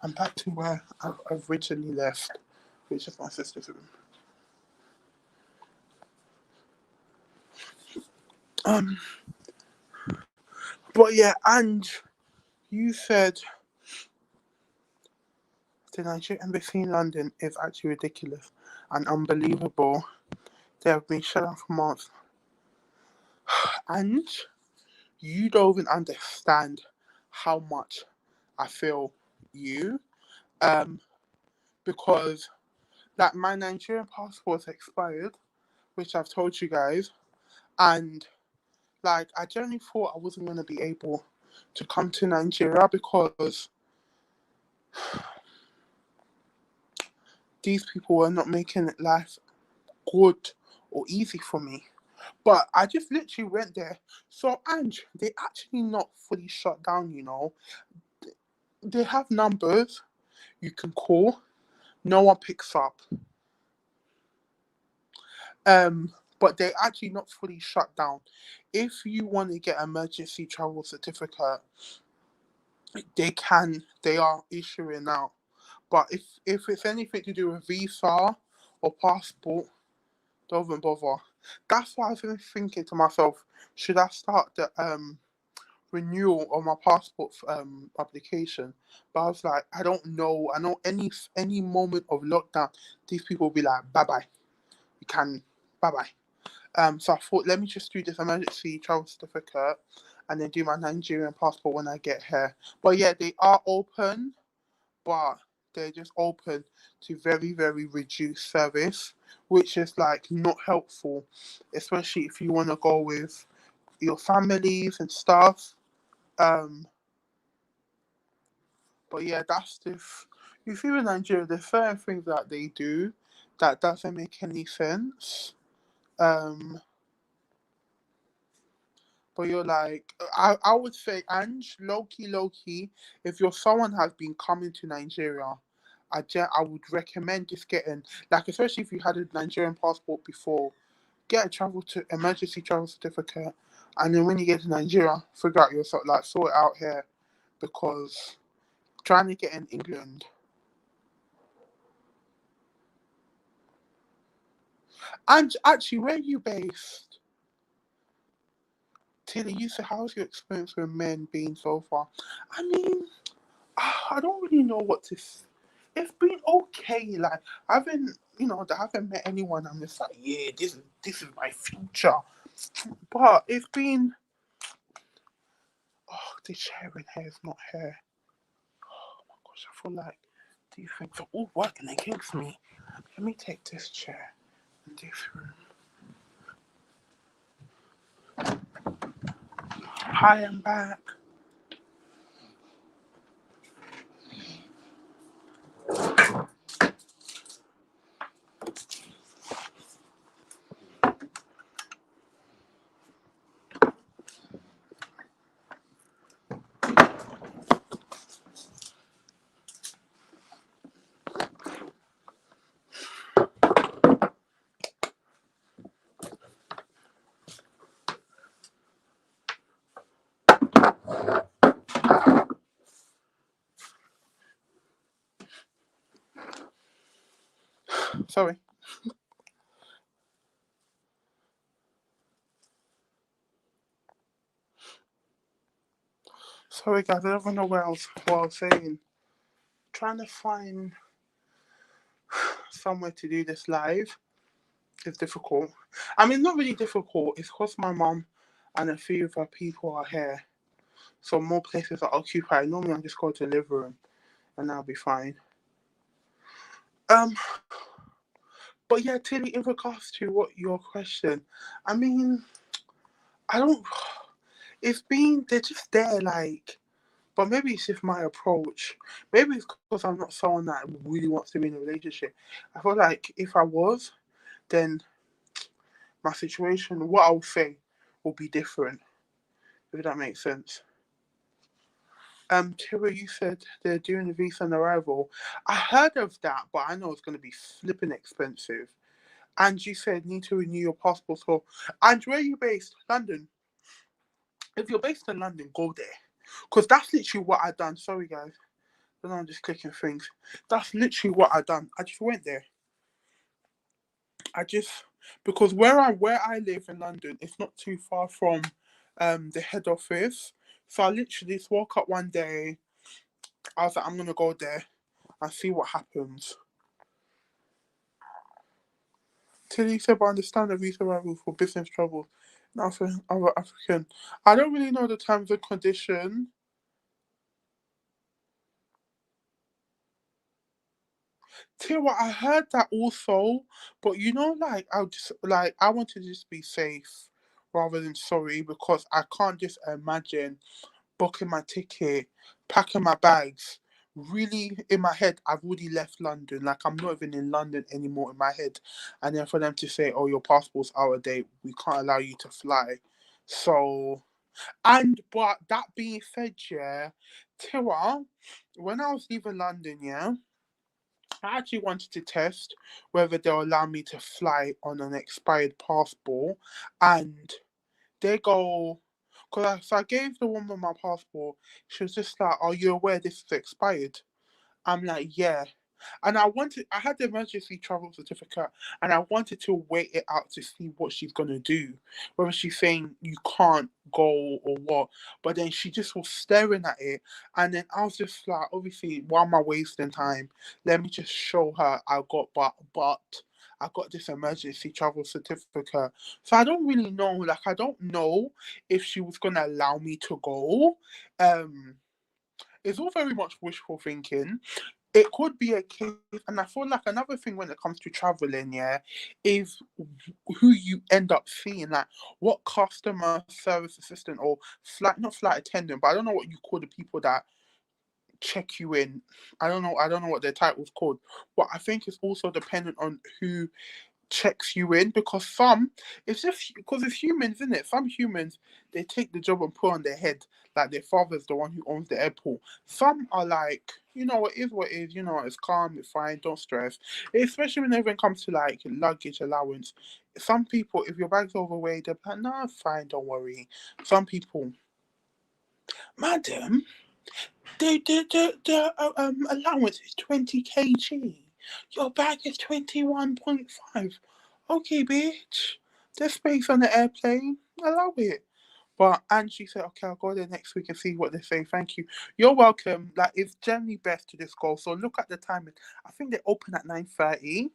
I'm back to where I've originally left, which is my sister's room. Um, but yeah, Ange, you said the Nigerian embassy in London is actually ridiculous and unbelievable. They have been shut down for months. And you don't even understand how much I feel you. Um, because like my Nigerian passport's expired, which I've told you guys, and like I generally thought I wasn't gonna be able to come to Nigeria because these people were not making life good or easy for me. But I just literally went there. So Ange, they actually not fully shut down, you know. They have numbers you can call. No one picks up. But they're actually not fully shut down. If you want to get emergency travel certificate, they are issuing out. But if it's anything to do with visa or passport, don't even bother. That's why I've been thinking to myself, should I start the renewal of my passport application? But I was like, I don't know. I know any moment of lockdown, these people will be like, bye bye. You can bye bye. So I thought, let me just do this emergency travel certificate and then do my Nigerian passport when I get here. But yeah, they are open, but they're just open to very, very reduced service, which is like not helpful, especially if you want to go with your families and stuff. Um, but yeah, that's this. You see, in Nigeria, there's certain things that they do that doesn't make any sense. Um, But you're like, I would say, Ange, low key, if you're someone has been coming to Nigeria, I would recommend just getting, like, especially if you had a Nigerian passport before, get a emergency travel certificate, and then when you get to Nigeria, figure out yourself, like, sort it out here, because trying to get in England. And actually, where are you based? Tilly, you said, how's your experience with men being so far? I mean, I don't really know what to. It's been okay. Like I haven't met anyone. I'm just like, yeah, this is my future. But it's been. Oh, this hair in here is not hair. Oh my gosh, I feel like these things are all working against me. Let me take this chair in this room. Hi, I'm back. Sorry. Sorry, guys. I don't know what I was saying. Trying to find somewhere to do this live is difficult. I mean, not really difficult. It's because my mum and a few of her people are here. So more places are occupied. Normally, I just go to the living room and I'll be fine. Um, but yeah, Tilly, in regards to what your question, I mean, I don't. They're just there, like, but maybe it's just my approach. Maybe it's because I'm not someone that really wants to be in a relationship. I feel like if I was, then my situation, what I would say, will be different. If that makes sense. Tira, you said they're doing the visa on arrival. I heard of that, but I know it's going to be flipping expensive. And you said need to renew your passport. So, and where are you based? London. If you're based in London, go there. Because that's literally what I done. Sorry, guys. I know I'm just clicking things. That's literally what I done. I just went there. I just because where I live in London, it's not too far from the head office. So I literally just woke up one day. I was like, I'm gonna go there and see what happens. Tilly said, but I understand the visa arrival for business travel. Not for other African. I don't really know the terms and condition. Tira, I heard that also, but like I want to just be safe rather than sorry because I can't just imagine booking my ticket, packing my bags. Really, in my head, I've already left London. Like, I'm not even in London anymore in my head. And then for them to say, oh, your passport's out of date, we can't allow you to fly. So, but that being said, yeah, Tira, when I was leaving London, yeah, I actually wanted to test whether they'll allow me to fly on an expired passport. And they go, so I gave the woman my passport. She was just like, "Are you aware this is expired?" I'm like, "Yeah." And I had the emergency travel certificate, and I wanted to wait it out to see what she's gonna do, whether she's saying you can't go or what. But then she just was staring at it, and then I was just like, obviously, why am I wasting time? Let me just show her but I got this emergency travel certificate. So I don't really know. Like, I don't know if she was gonna allow me to go. It's all very much wishful thinking. It could be a case, and I feel like another thing when it comes to traveling, yeah, is who you end up seeing. Like, what customer service assistant or not flight attendant, but I don't know what you call the people that check you in. I don't know what their title's called, but I think it's also dependent on who checks you in because it's just because it's humans, isn't it? Some humans, they take the job and put on their head like their father's the one who owns the airport. Some are like, what it is, it's calm, it's fine, don't stress. Especially when everything comes to like luggage allowance. Some people, if your bag's overweight, they're like, no, it's fine, don't worry. Some people, madam, the allowance is 20 kg. Your bag is 21.5. Okay, bitch. There's space on the airplane. Allow it. But and she said, okay, I'll go there next week and see what they say. Thank you. You're welcome. Like, it's generally best to just go. So look at the timing. I think they open at 9:30.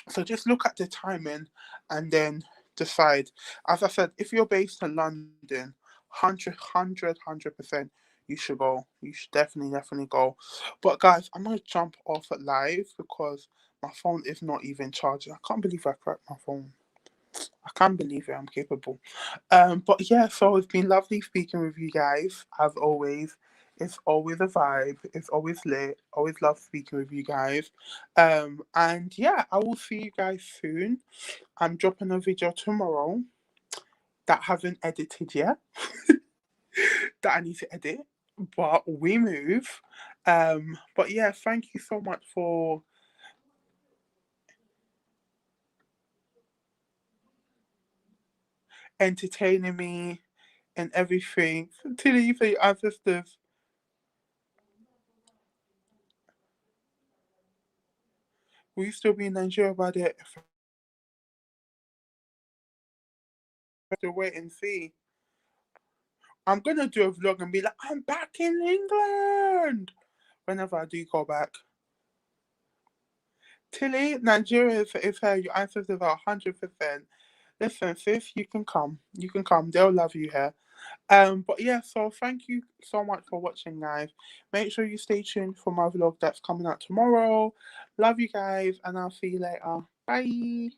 So just look at the timing and then decide. As I said, if you're based in London, 100%, you should go. You should definitely go. But guys, I'm going to jump off at live because my phone is not even charging. I can't believe I cracked my phone. I can't believe it. I'm capable. But yeah, so it's been lovely speaking with you guys, as always. It's always a vibe. It's always lit. Always love speaking with you guys. And yeah, I will see you guys soon. I'm dropping a video tomorrow that I haven't edited yet. That I need to edit. But we move. But yeah, thank you so much for entertaining me and everything. To the ancestors. Will you still be in Nigeria by the? To wait and see. I'm gonna do a vlog and be like, I'm back in England whenever I do go back. Tilly, Nigeria is her. Your answers is 100%. Listen, sis, you can come. You can come. They'll love you here. But yeah, so thank you so much for watching, guys. Make sure you stay tuned for my vlog that's coming out tomorrow. Love you guys, and I'll see you later. Bye.